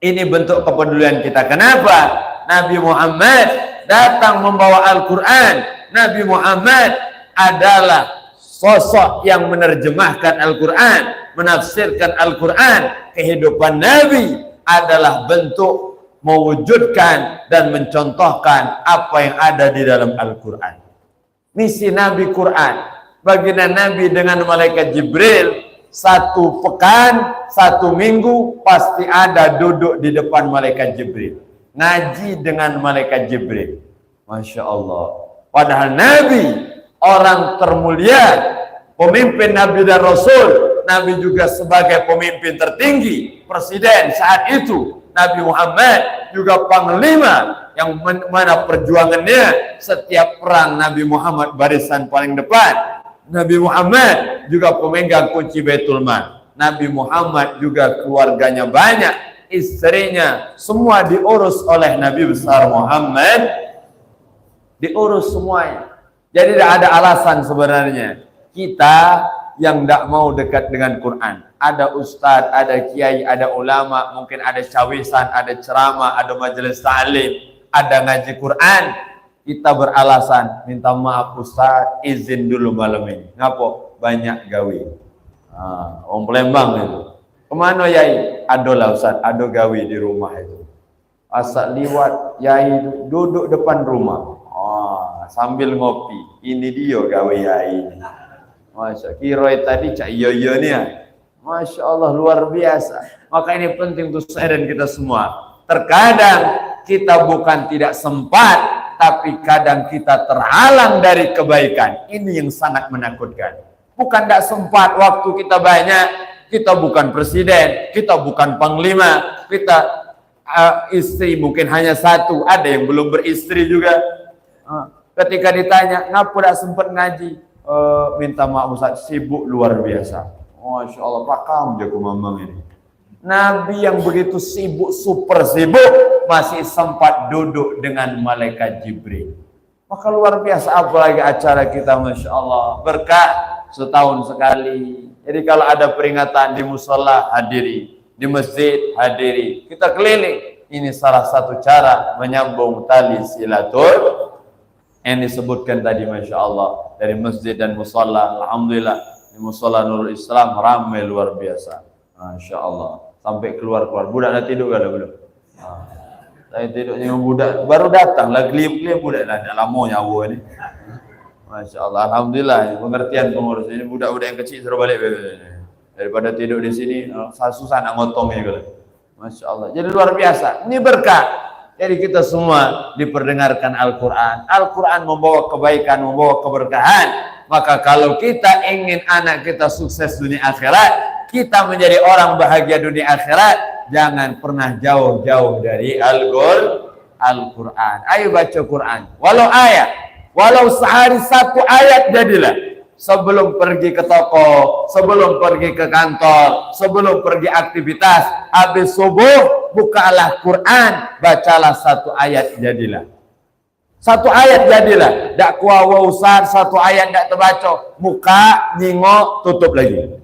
Ini bentuk kepedulian kita. Kenapa? Nabi Muhammad datang membawa Al-Quran. Nabi Muhammad adalah sosok yang menerjemahkan Al-Quran, menafsirkan Al-Quran. Kehidupan Nabi adalah bentuk mewujudkan dan mencontohkan apa yang ada di dalam Al-Quran. Misi Nabi Quran. Baginda Nabi dengan malaikat Jibril, 1 pekan, 1 minggu pasti ada duduk di depan malaikat Jibril, ngaji dengan malaikat Jibril. Masya Allah. Padahal Nabi orang termulia, pemimpin Nabi dan Rasul. Nabi juga sebagai pemimpin tertinggi, presiden saat itu. Nabi Muhammad juga panglima yang mana perjuangannya setiap perang Nabi Muhammad barisan paling depan. Nabi Muhammad juga pemegang kunci Baitul Mal. Nabi Muhammad juga keluarganya banyak, istrinya semua diurus oleh Nabi besar Muhammad, diurus semuanya. Jadi tidak ada alasan sebenarnya kita yang tidak mau dekat dengan Quran. Ada ustadz, ada kiai, ada ulama, mungkin ada cawisan, ada ceramah, ada majelis ta'lim, ada ngaji Quran. Kita beralasan, minta maaf Ustaz, izin dulu malam ini. Ngapo? Banyak gawe. Orang Palembang itu. Kemana Yai? Adolah Ustaz, ado gawe di rumah itu. Asal liwat Yai duduk depan rumah. Sambil ngopi. Ini dia gawe Yai. Masya kiroi tadi cak yoyo ni ya. Masya Allah luar biasa. Maka ini penting untuk saya dan kita semua. Terkadang kita bukan tidak sempat, tapi kadang kita terhalang dari kebaikan. Ini yang sangat menakutkan. Bukan tidak sempat, waktu kita banyak. Kita bukan presiden, kita bukan panglima, kita istri mungkin hanya 1. Ada yang belum beristri juga. Ketika ditanya, ngapa tidak sempat ngaji? Minta maaf Ustaz, sibuk luar biasa. Masya Allah, pakam jago mamang ini. Nabi yang begitu sibuk, super sibuk, masih sempat duduk dengan malaikat Jibril. Maka luar biasa, apalagi acara kita, Masya Allah. Berkah setahun sekali. Jadi kalau ada peringatan di musola, hadiri. Di masjid, hadiri. Kita keliling. Ini salah satu cara menyambung tali silatul yang disebutkan tadi, Masya Allah. Dari masjid dan musola, alhamdulillah. Di musola Nurul Islam ramai luar biasa. Masya Allah. Sampai keluar-keluar. Budak dah tidur kan belum? Saya tidurnya budak baru datang lah, klip-klip budak dah lama nyawa ni. Masya Allah, alhamdulillah pengertian pengurus ini. Budak-budak yang kecil suruh balik daripada tidur di sini, susah nak ngotongnya kalau. Masya Allah. Jadi luar biasa. Ini berkah. Jadi kita semua diperdengarkan Al-Quran. Al-Quran membawa kebaikan, membawa keberkahan. Maka kalau kita ingin anak kita sukses dunia akhirat, kita menjadi orang bahagia dunia akhirat, jangan pernah jauh-jauh dari Al-Quran. Ayo baca Quran. Walau ayat, walau sehari 1 ayat jadilah. Sebelum pergi ke toko, sebelum pergi ke kantor, sebelum pergi aktivitas, habis subuh, bukalah Quran, bacalah 1 ayat jadilah. 1 ayat jadilah. Tak kuawa Ustaz, 1 ayat tak terbaca. Buka, ningok, tutup lagi.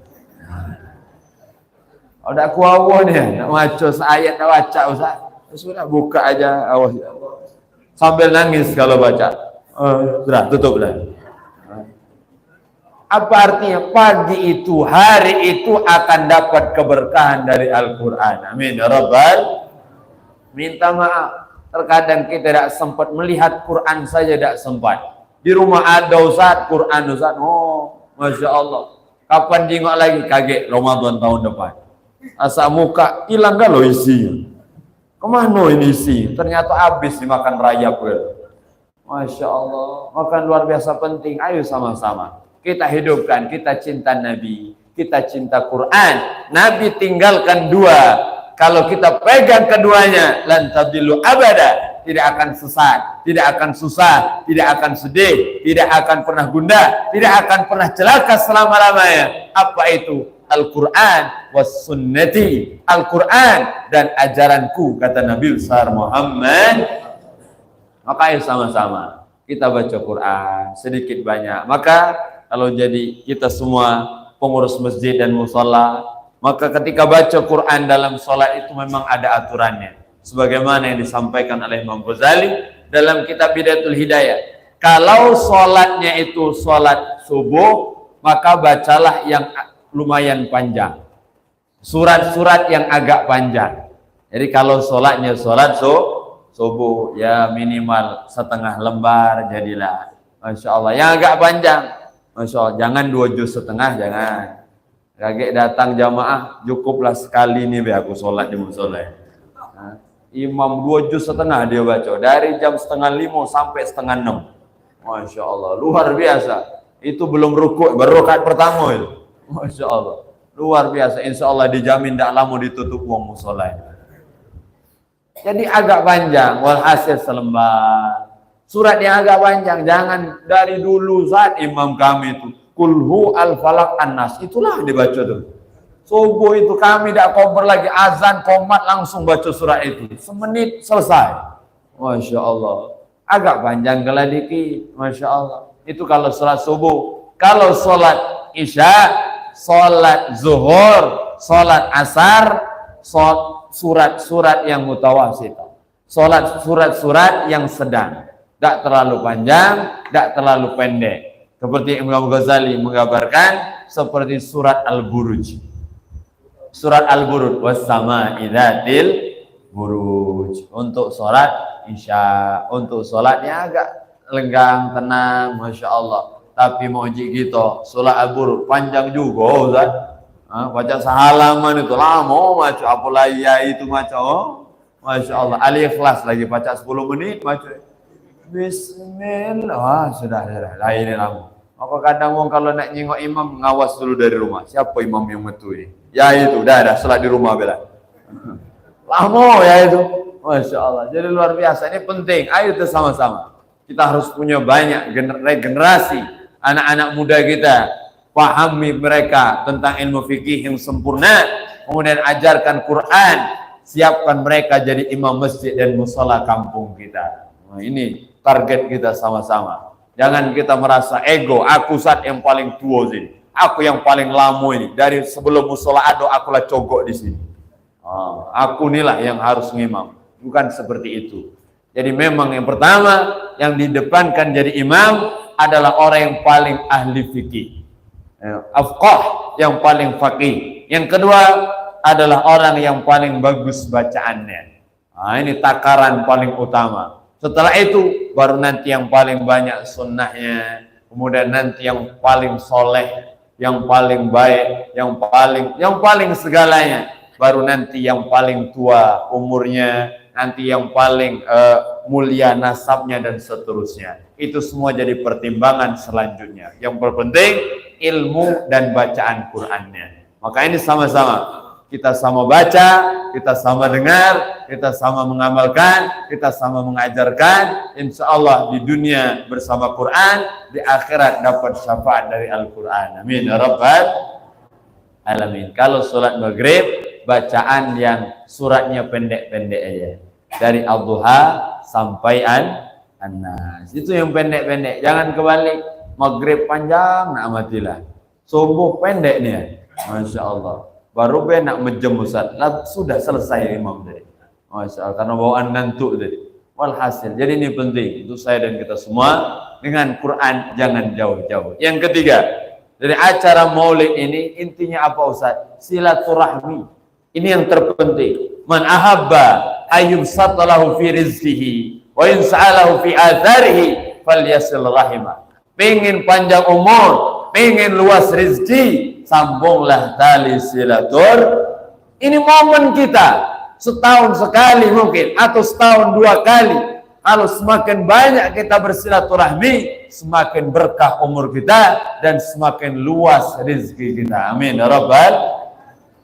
Oh, tak kuawa ni, nak baca seayat tak baca Ustaz. Sudah buka aja, awas. Sambil nangis kalau baca. Sudah, tutup lagi. Apa artinya? Pagi itu, hari itu akan dapat keberkahan dari Al-Quran. Amin. Ya Rabbal. Minta maaf. Terkadang kita tidak sempat melihat Quran saja, tidak sempat. Di rumah ada Ustaz, Quran Ustaz. Oh, Masya Allah. Kapan jengok lagi? Kaget Ramadan tahun depan. Asa muka hilang gak lo isinya. Kemana ini isi? Ternyata habis dimakan rayap. Masya Allah. Makan luar biasa penting. Ayo sama-sama kita hidupkan, kita cinta Nabi, kita cinta Quran. Nabi tinggalkan dua. Kalau kita pegang keduanya, lan tadillu abada, tidak akan sesat, tidak akan susah, tidak akan sedih, tidak akan pernah gundah, tidak akan pernah celaka selama-lamanya. Apa itu? Al-Quran was sunnati, Al-Quran dan ajaranku, kata Nabi besar Muhammad. Maka ayo sama-sama kita baca Quran sedikit banyak. Maka kalau jadi kita semua pengurus masjid dan mushola, maka ketika baca Quran dalam sholat itu memang ada aturannya. Sebagaimana yang disampaikan oleh Imam Ghazali dalam kitab Bidayatul Hidayah. Kalau sholatnya itu sholat subuh, maka bacalah yang lumayan panjang. Surat-surat yang agak panjang. Jadi kalau sholatnya sholat subuh, ya minimal setengah lembar jadilah. Masya Allah. Yang agak panjang, Masya Allah. Jangan 2 juz setengah, jangan. Kaget datang jamaah, cukuplah sekali nih be aku sholat di musola. Nah, imam 2 juz setengah dia baca dari jam 5:30 sampai 5:30. Masya Allah, luar biasa. Itu belum rukuk, baru rakaat pertama itu. Masya Allah, luar biasa. Insya Allah dijamin tidak lama ditutup uang musola. Jadi agak panjang, walhasil selembar. Surat yang agak panjang, jangan dari dulu saat imam kami itu Kulhu al-falak an-nas, itulah dibaca tuh. Subuh itu kami tidak kober lagi, azan komat langsung baca surat itu. Semenit selesai. Masya Allah. Agak panjang kalau dikit. Masya Allah. Itu kalau sholat subuh. Kalau sholat isya, sholat zuhur, sholat asar, surat-surat yang mutawasithah. Sholat surat-surat yang sedang. Tidak terlalu panjang, tidak terlalu pendek. Seperti Imam Ghazali menggambarkan seperti surat Al-Buruj. Surat Al-Buruj was-sama'i dzatil buruj. Untuk sholat isya, untuk sholatnya agak lenggang, tenang, Masya Allah. Tapi mau gitu, sholat Al-Buruj panjang juga, Ustaz. Baca sehalaman itu lama, baca apalagi ya itu baca. Oh, Masya Allah. Al-Ikhlas lagi baca 10 menit baca. Bismillah, sudah lain lama. Maka kadang orang kalau nak nyengok imam ngawas dulu dari rumah. Siapa imam yang metu ini? Ya itu, dah salat di rumah bela. Lama ya itu. Masya Allah. Jadi luar biasa. Ini penting. Ayo kita sama-sama. Kita harus punya banyak generasi anak-anak muda kita. Pahami mereka tentang ilmu fikih yang sempurna. Kemudian ajarkan Quran. Siapkan mereka jadi imam masjid dan mushola kampung kita. Nah, ini target kita sama-sama. Jangan kita merasa ego, aku saat yang paling tua sini. Aku yang paling lama ini. Dari sebelum mushola ado, akulah cogok di sini. Aku inilah yang harus ngimam. Bukan seperti itu. Jadi memang yang pertama, yang didepankan jadi imam adalah orang yang paling ahli fikih. Afqah, yang paling faqih. Yang kedua adalah orang yang paling bagus bacaannya. Ini takaran paling utama. Setelah itu baru nanti yang paling banyak sunnahnya, kemudian nanti yang paling soleh, yang paling baik, yang paling segalanya, baru nanti yang paling tua umurnya, nanti yang paling mulia nasabnya dan seterusnya. Itu semua jadi pertimbangan selanjutnya. Yang terpenting ilmu dan bacaan Qur'annya. Maka ini sama-sama. Kita sama baca, kita sama dengar, kita sama mengamalkan, kita sama mengajarkan. Insya Allah di dunia bersama Quran, di akhirat dapat syafaat dari Al-Quran. Amin ya Rabbal Alamin. Kalau sholat maghrib, bacaan yang suratnya pendek-pendek aja. Dari Al-Duha sampai An-Nas. Itu yang pendek-pendek. Jangan kebalik. Maghrib panjang, nak matilah. Subuh pendek nih. Masya Allah. Baru nak menjem Ustaz, sudah selesai imam tadi. Masya Allah, karena bawaan ngantuk tadi. Walhasil, jadi ini penting untuk saya dan kita semua. Dengan Quran jangan jauh-jauh. Yang ketiga, dari acara maulid ini intinya apa Ustaz? Silaturahmi. Ini yang terpenting. Man ahabba ayyubsatalahu fi rizqihi wa in sa'alahu fi atharihi falyasil rahimah. Pengen panjang umur, pengen luas rezeki, sambunglah tali silatur. Ini momen kita, setahun sekali mungkin, atau setahun 2 kali. Kalau semakin banyak kita bersilaturahmi, semakin berkah umur kita dan semakin luas rezeki kita. Amin ya rabbal.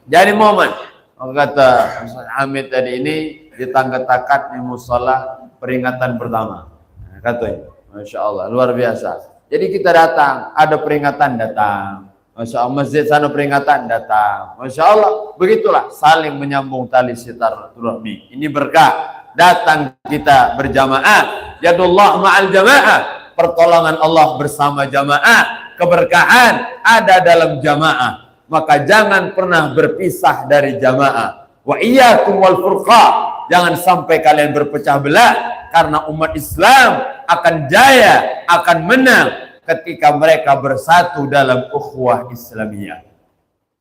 Jadi momen, kata Ustaz Hamid tadi, ini di tangga takat di musola peringatan pertama. Katanya, Masya Allah, luar biasa. Jadi kita datang, ada peringatan datang. Masya Allah, masjid sana peringatan datang. Masya Allah, begitulah saling menyambung tali silaturahmi. Ini berkah. Datang kita berjamaah. Yadullah ma'al jamaah. Pertolongan Allah bersama jamaah. Keberkahan ada dalam jamaah. Maka jangan pernah berpisah dari jamaah. Wa iyyakum wal furqa. Jangan sampai kalian berpecah belah. Karena umat Islam akan jaya, akan menang ketika mereka bersatu dalam ukhuwah Islamiyah.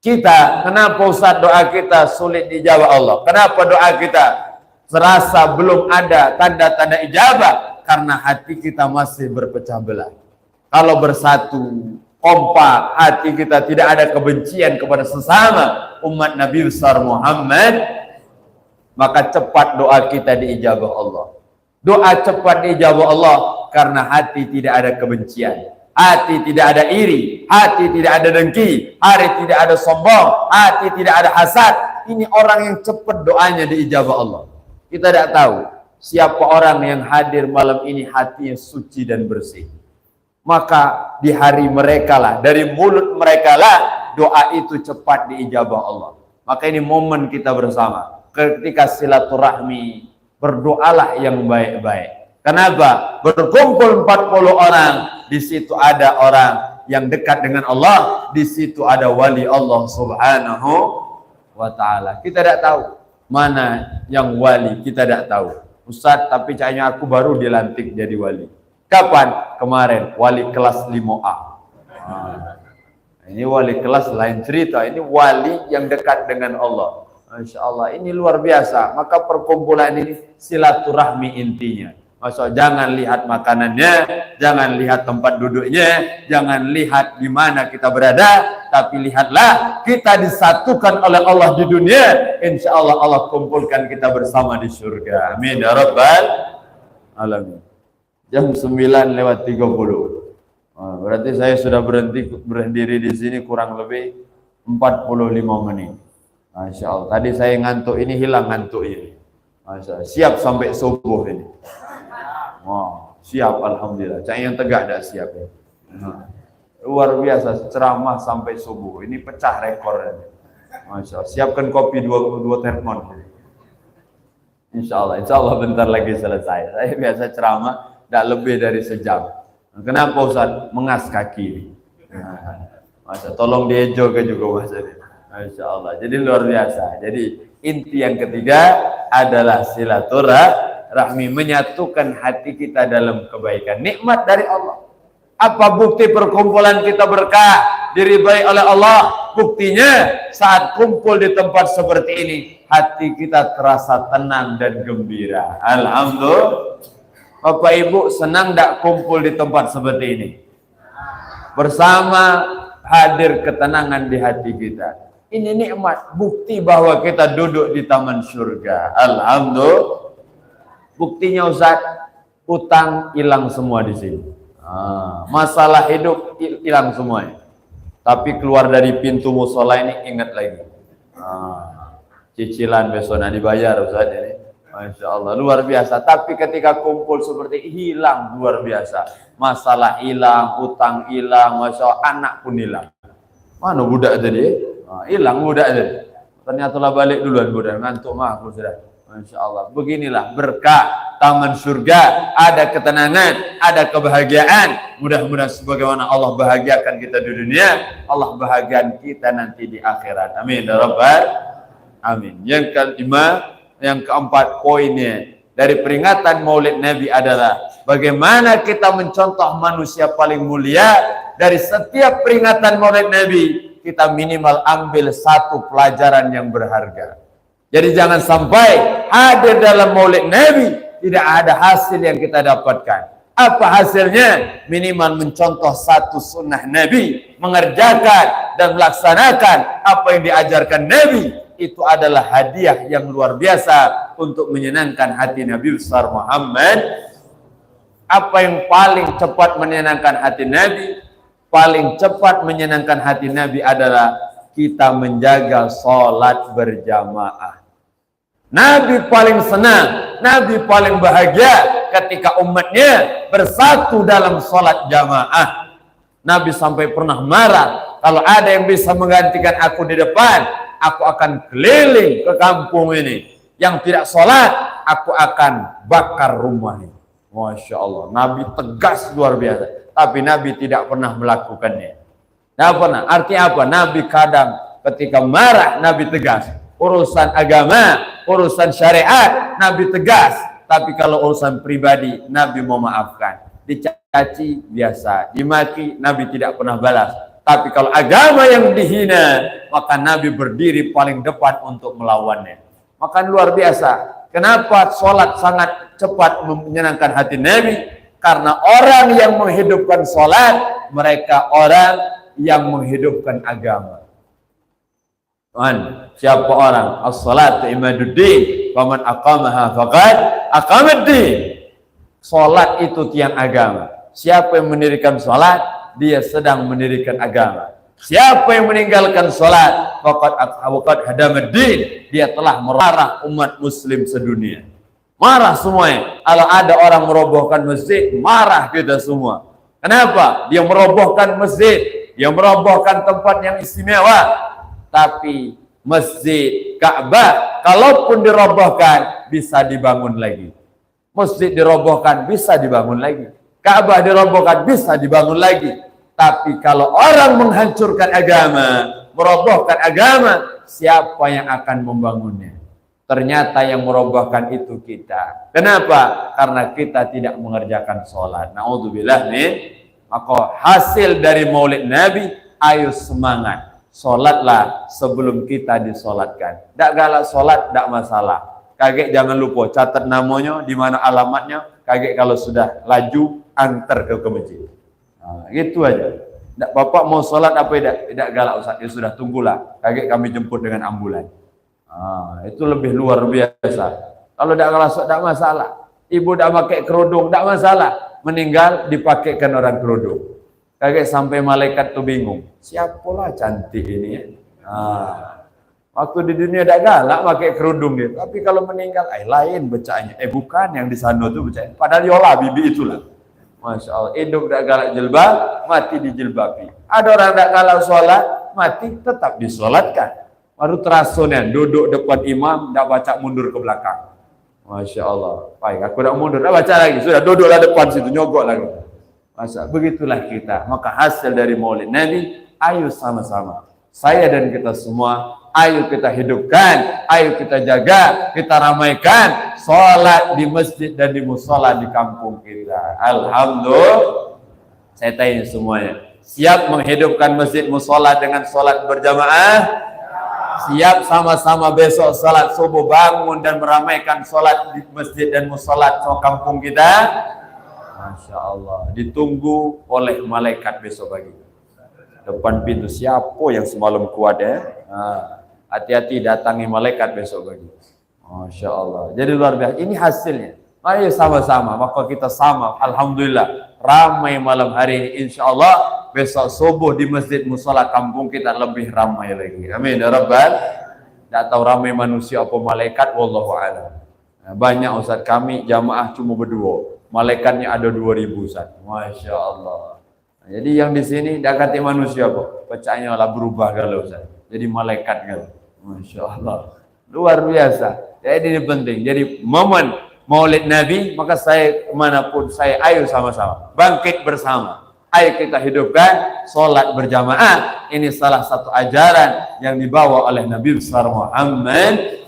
Kita, kenapa Ustaz doa kita sulit dijawab Allah? Kenapa doa kita serasa belum ada tanda-tanda ijabah? Karena hati kita masih berpecah belah. Kalau bersatu, kompak, hati kita tidak ada kebencian kepada sesama umat Nabi besar Muhammad, maka cepat doa kita diijabah Allah. Doa cepat diijabah Allah karena hati tidak ada kebencian, hati tidak ada iri, hati tidak ada dengki, hati tidak ada sombong, hati tidak ada hasad. Ini orang yang cepat doanya diijabah Allah. Kita tidak tahu siapa orang yang hadir malam ini hatinya suci dan bersih. Maka di hari mereka lah, dari mulut mereka lah doa itu cepat diijabah Allah. Maka ini momen kita bersama. Ketika silaturahmi, berdoalah yang baik-baik. Kenapa? Berkumpul 40 orang, di situ ada orang yang dekat dengan Allah, di situ ada wali Allah Subhanahu wa ta'ala. Kita tidak tahu mana yang wali, kita tidak tahu. Ustaz, tapi kayaknya aku baru dilantik jadi wali. Kapan? Kemarin, wali kelas 5A. Ini wali kelas lain cerita, ini wali yang dekat dengan Allah. Masya Allah, ini luar biasa. Maka perkumpulan ini silaturahmi intinya. Masya Allah, jangan lihat makanannya, jangan lihat tempat duduknya, jangan lihat di mana kita berada, tapi lihatlah kita disatukan oleh Allah di dunia. Insya Allah Allah kumpulkan kita bersama di surga. Amin ya rabbal alamin. Jam 9:30. Berarti saya sudah berdiri di sini kurang lebih 45 menit. Masya Allah. Tadi saya ngantuk, ini hilang ngantuknya. Masya Allah. Siap sampai subuh ini. Wow, siap alhamdulillah. Cak yang tegak dah siap ya. Luar biasa ceramah sampai subuh. Ini pecah rekor. Masya Allah. Siapkan kopi dua termon. Insya Allah bentar lagi selesai. Saya biasa ceramah tidak lebih dari sejam. Kenapa Ustaz? Mengas kaki. Masya Allah. Tolong diejo ke juga Mas. Masya Allah. Jadi luar biasa. Jadi inti yang ketiga adalah silaturahmi, menyatukan hati kita dalam kebaikan. Nikmat dari Allah. Apa bukti perkumpulan kita berkah, diridhai oleh Allah? Buktinya saat kumpul di tempat seperti ini, hati kita terasa tenang dan gembira. Alhamdulillah. Bapak Ibu senang tidak kumpul di tempat seperti ini? Bersama, hadir ketenangan di hati kita. Ini nikmat, bukti bahwa kita duduk di taman surga. Alhamdulillah. Buktinya Ustaz, utang hilang semua di sini. Masalah hidup hilang semuanya. Tapi keluar dari pintu musola ini ingat lagi. Cicilan besok nak dibayar Ustaz ini. Masya Allah, luar biasa. Tapi ketika kumpul seperti ini, hilang luar biasa. Masalah hilang, utang hilang, Masya Allah, anak pun hilang. Mana budak tadi? Hilang budak tadi. Ternyata lah balik duluan budak, ngantuk mah aku sudah. Masya Allah, beginilah berkah taman surga, ada ketenangan, ada kebahagiaan. Mudah-mudahan sebagaimana Allah bahagiakan kita di dunia, Allah bahagiakan kita nanti di akhirat. Amin ya rabbal amin. Yang kelima, yang keempat poinnya dari peringatan Maulid Nabi adalah bagaimana kita mencontoh manusia paling mulia. Dari setiap peringatan Maulid Nabi, kita minimal ambil satu pelajaran yang berharga. Jadi jangan sampai hadir dalam maulid Nabi tidak ada hasil yang kita dapatkan. Apa hasilnya? Minimal mencontoh satu sunnah Nabi, mengerjakan dan melaksanakan apa yang diajarkan Nabi. Itu adalah hadiah yang luar biasa untuk menyenangkan hati Nabi besar Muhammad. Apa yang paling cepat menyenangkan hati Nabi? Paling cepat menyenangkan hati Nabi adalah kita menjaga sholat berjamaah. Nabi paling senang, Nabi paling bahagia ketika umatnya bersatu dalam sholat jamaah. Nabi sampai pernah marah, kalau ada yang bisa menggantikan aku di depan, aku akan keliling ke kampung ini. Yang tidak sholat, aku akan bakar rumahnya. Masya Allah, Nabi tegas luar biasa. Tapi Nabi tidak pernah melakukannya. Tidak pernah. Artinya apa? Nabi kadang ketika marah, Nabi tegas. Urusan agama, urusan syariat, Nabi tegas. Tapi kalau urusan pribadi, Nabi memaafkan. Dicaci, biasa. Dimaki, Nabi tidak pernah balas. Tapi kalau agama yang dihina, maka Nabi berdiri paling depan untuk melawannya. Maka luar biasa. Kenapa sholat sangat cepat menyenangkan hati Nabi? Karena orang yang menghidupkan sholat, mereka orang yang menghidupkan agama. Siapa orang? As-salatu imaduddin, wa man aqamaha faqad aqamaddin. Salat itu tiang agama. Siapa yang mendirikan salat, dia sedang mendirikan agama. Siapa yang meninggalkan salat, faqad hadamaddin, dia telah merarah umat muslim sedunia. Marah semuanya. Kalau ada orang merobohkan masjid, marah kita semua. Kenapa? Dia merobohkan masjid, dia merobohkan tempat yang istimewa. Tapi masjid Ka'bah, kalaupun dirobohkan, bisa dibangun lagi. Masjid dirobohkan, bisa dibangun lagi. Ka'bah dirobohkan, bisa dibangun lagi. Tapi kalau orang menghancurkan agama, merobohkan agama, siapa yang akan membangunnya? Ternyata yang merobohkan itu kita. Kenapa? Karena kita tidak mengerjakan sholat. Na'udzubillah nih. Maka hasil dari maulid Nabi, ayo semangat. Sholatlah sebelum kita disolatkan. Tak galak sholat, tak masalah. Kaget jangan lupa catat namanya, di mana alamatnya. Kaget kalau sudah laju, antar ke masjid. Nah, gitu aja. Tak bapak mau sholat apa tidak galak Ustaz. Ya sudah tunggulah. Kaget kami jemput dengan ambulan. Nah, itu lebih luar biasa. Kalau tak galak sholat, tak masalah. Ibu tak pakai kerudung, tak masalah. Meninggal dipakaikan orang kerudung. Kaget sampai malaikat tuh bingung. Siapalah cantik ini ya. Nah, waktu di dunia tak galak pakai kerudung dia. Tapi kalau meninggal, lain bacaannya. Bukan yang di sana tuh bacaannya. Padahal yola bibi itulah. Masya Allah. Hidup tak galak jilbab, mati dijilbabi. Ada orang tak galak sholat, mati tetap disolatkan. Baru terasunya duduk depan imam, tak baca mundur ke belakang. Masya Allah. Baik, aku tak mundur, tak baca lagi. Sudah duduklah depan situ, nyogok lagi. Masa begitulah kita. Maka hasil dari maulid Nabi, ayo sama-sama. Saya dan kita semua, ayo kita hidupkan, ayo kita jaga, kita ramaikan sholat di masjid dan di musola di kampung kita. Alhamdulillah. Saya tanya semuanya, siap menghidupkan masjid musola dengan sholat berjamaah? Siap sama-sama besok sholat subuh bangun dan meramaikan sholat di masjid dan musola di kampung kita? Masya Allah, ditunggu oleh malaikat besok pagi. Depan pintu, siapa yang semalam kuat ya? Hati-hati datangi malaikat besok pagi. Masya Allah. Jadi luar biasa. Ini hasilnya. Ayo sama-sama. Maka kita sama. Alhamdulillah. Ramai malam hari ini. Insya Allah besok subuh di masjid musola kampung kita lebih ramai lagi. Amin ya Rabbal. Tak tahu ramai manusia apa malaikat. Wallahu a'lam. Banyak Ustaz kami jamaah cuma berdua. Malaikatnya ada 2000 Ustaz. Masya Allah. Jadi yang di sini dah kata manusia apa? Bacaannya lah berubah kalau Ustaz. Jadi malaikat kalau. Masya Allah. Luar biasa. Jadi ini penting. Jadi momen maulid Nabi, maka saya kemanapun saya, ayo sama-sama. Bangkit bersama. Ayo kita hidupkan sholat berjamaah. Ini salah satu ajaran yang dibawa oleh Nabi besar Muhammad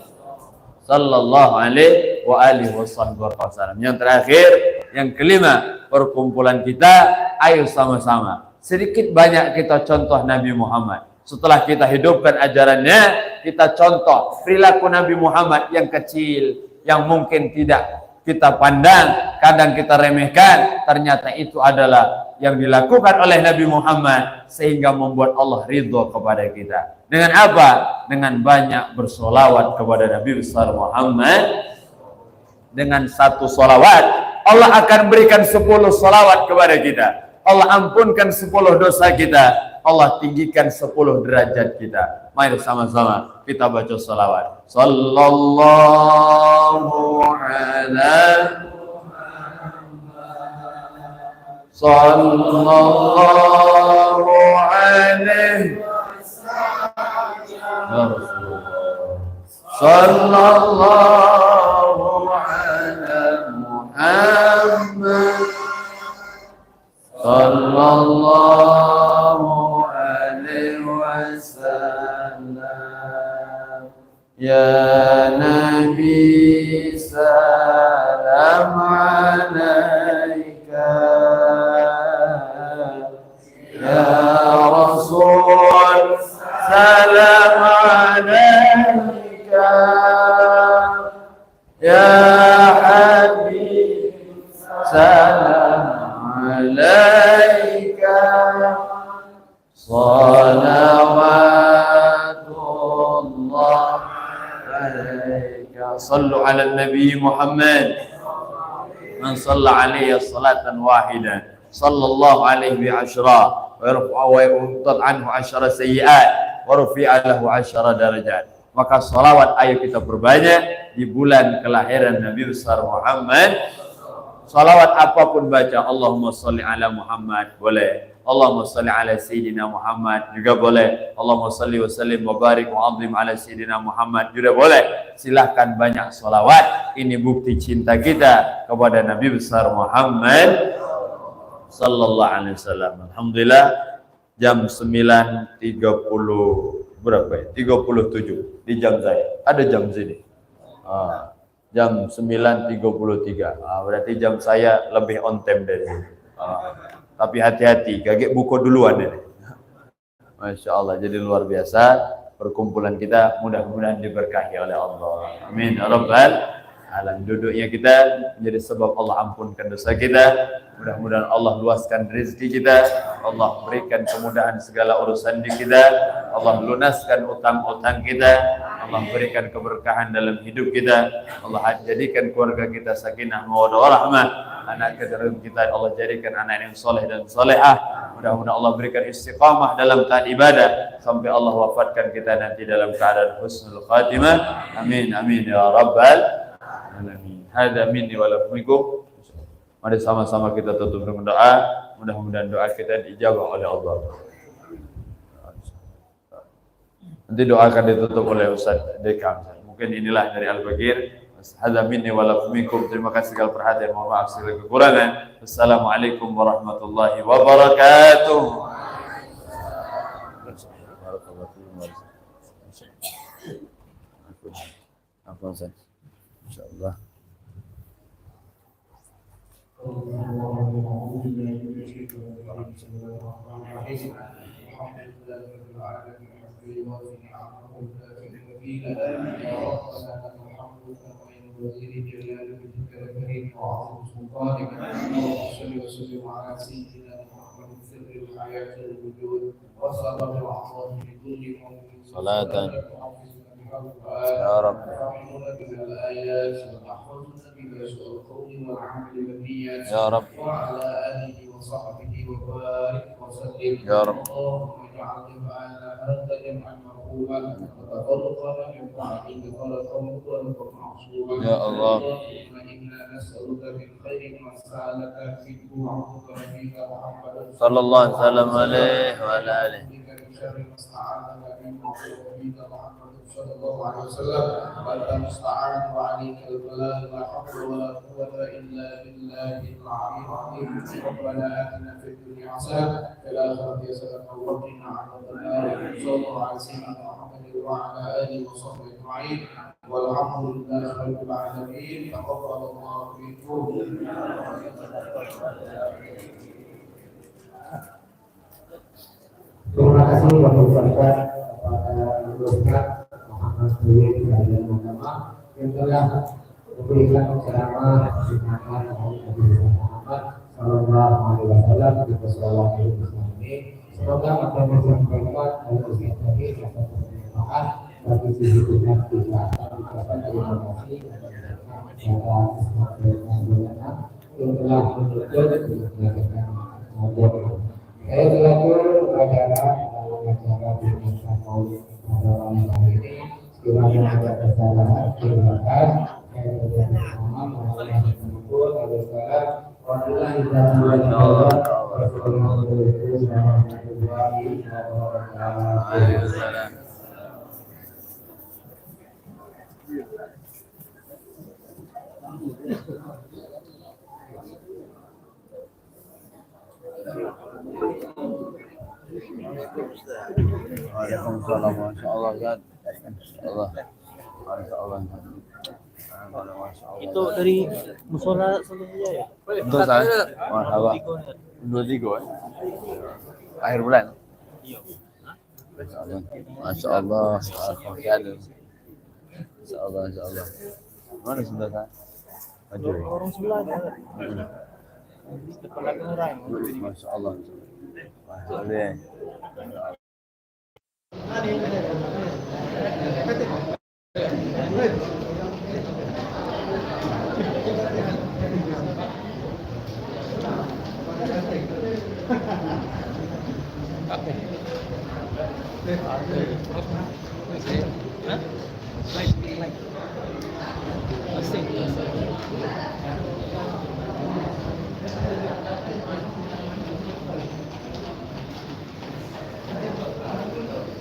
sallallahu alaihi wa alihi wasallam. Yang terakhir, yang kelima, perkumpulan kita, ayo sama-sama. Sedikit banyak kita contoh Nabi Muhammad. Setelah kita hidupkan ajarannya, kita contoh perilaku Nabi Muhammad yang kecil, yang mungkin tidak kita pandang, kadang kita remehkan, ternyata itu adalah yang dilakukan oleh Nabi Muhammad sehingga membuat Allah ridho kepada kita. Dengan apa? Dengan banyak bersolawat kepada Nabi besar Muhammad. Dengan satu solawat Allah akan berikan 10 solawat kepada kita. Allah ampunkan 10 dosa kita. Allah tinggikan 10 derajat kita. Mari sama-sama kita baca solawat. Sallallahu ala Sallallahu alaihi ya Rasulullah. Sallallahu ala Muhammad. Sallallahu alaihi wasallam. Ya Nabi salam alaika. Ya Rasul salam alaika. Ya Habib salam alaika. Salawatullah alaika. Sallu ala Nabi Muhammad. Man salla alaihi salatan wahidah sallallahu alaihi bi asyra wa yarfa'u wa yumtat anhu asyara sayyi'at wa rufi'a lahu asyara darajat. Maka salawat ayo kita perbanyak di bulan kelahiran Nabi besar Muhammad. Salawat apapun baca, Allahumma sholli ala Muhammad boleh, Allahumma sholli ala Sayyidina Muhammad juga boleh, Allahumma sholli wa sallim wa barik wa azim ala Sayyidina Muhammad juga boleh. Silahkan banyak salawat. Ini bukti cinta kita kepada Nabi besar Muhammad sallallahu alaihi wasallam. Alhamdulillah jam 9.30 berapa ya? 37 di jam saya. Ada jam sini. Jam 9.33. Berarti jam saya lebih on time dari ini. Tapi hati-hati, gagek buku duluan ini. Masya Allah, jadi luar biasa perkumpulan kita, mudah-mudahan diberkahi oleh Allah. Amin ya rabbal alamin. Duduknya kita menjadi sebab Allah ampunkan dosa kita. Mudah-mudahan Allah luaskan rezeki kita, Allah berikan kemudahan segala urusan di kita, Allah lunaskan utang-utang kita, Allah berikan keberkahan dalam hidup kita, Allah jadikan keluarga kita sakinah mawaddah warahmah, anak keturunan kita Allah jadikan anak yang soleh dan solehah. Mudah-mudahan Allah berikan istiqamah dalam taat ibadah sampai Allah wafatkan kita nanti dalam keadaan husnul khatimah. Amin amin ya rabbal alamin. Hada minni wa lakum. Mari sama-sama kita tutup dengan doa. Mudah-mudahan doa kita dijawab oleh Allah. Nanti doa akan ditutup oleh Ustaz Dekam. Mungkin inilah dari Al-Bagir. Hadza minni wa lakum. Terima kasih segala perhatian. Mohon maaf segala kekurangan. Assalamualaikum warahmatullahi wabarakatuh. Apa Ustaz? Insyaallah. Salatan ya Rabb ya Rabb ya Rabb ya Allah sallallahu alaihi wa alihi صلى الله عليه وسلم وأنت المستعان وعليك البلاغ لا حول ولا قوة إلا بالله العلي العظيم. ربنا آتنا في الدنيا حسنة وفي الآخرة حسنة وقنا عذاب النار. صلى الله على سيدنا محمد وعلى آله وصحبه أجمعين والحمد لله رب العالمين. تقبل الله منكم. Terima kasih Bapak Ustaz. dan agama yang telah memberikan ceramah Nabi Muhammad Sallallahu Alaihi Wasallam di persoalan Islam ini. Semoga apa yang disampaikan oleh Ustaz tadi dapat bermanfaat bagi hidupnya kita. Terima kasih atas yang telah mendukung untuk melakukan ngobrol. Saya selaku acara dalam acara bincang maulid pada malam hari ini, sekiranya ada kesalahan silakan. Saya bersama Muhammad Rasul Alaihissalam. Wabillahi taufiq wal hidayah. Waalaikumsalam. Masya Allah kan. Masya Allah. Masya Allah. Itu dari musola sebelumnya ya? Untuk saya, Masya Allah. 23 akhir bulan. Iya. Masya Allah. Masya Allah. Masya Allah. Masya Allah. Mana sebelah sana? Maju. Orang sebelah ada. Depan lagi orang. Masya Allah. Masya Allah. Like.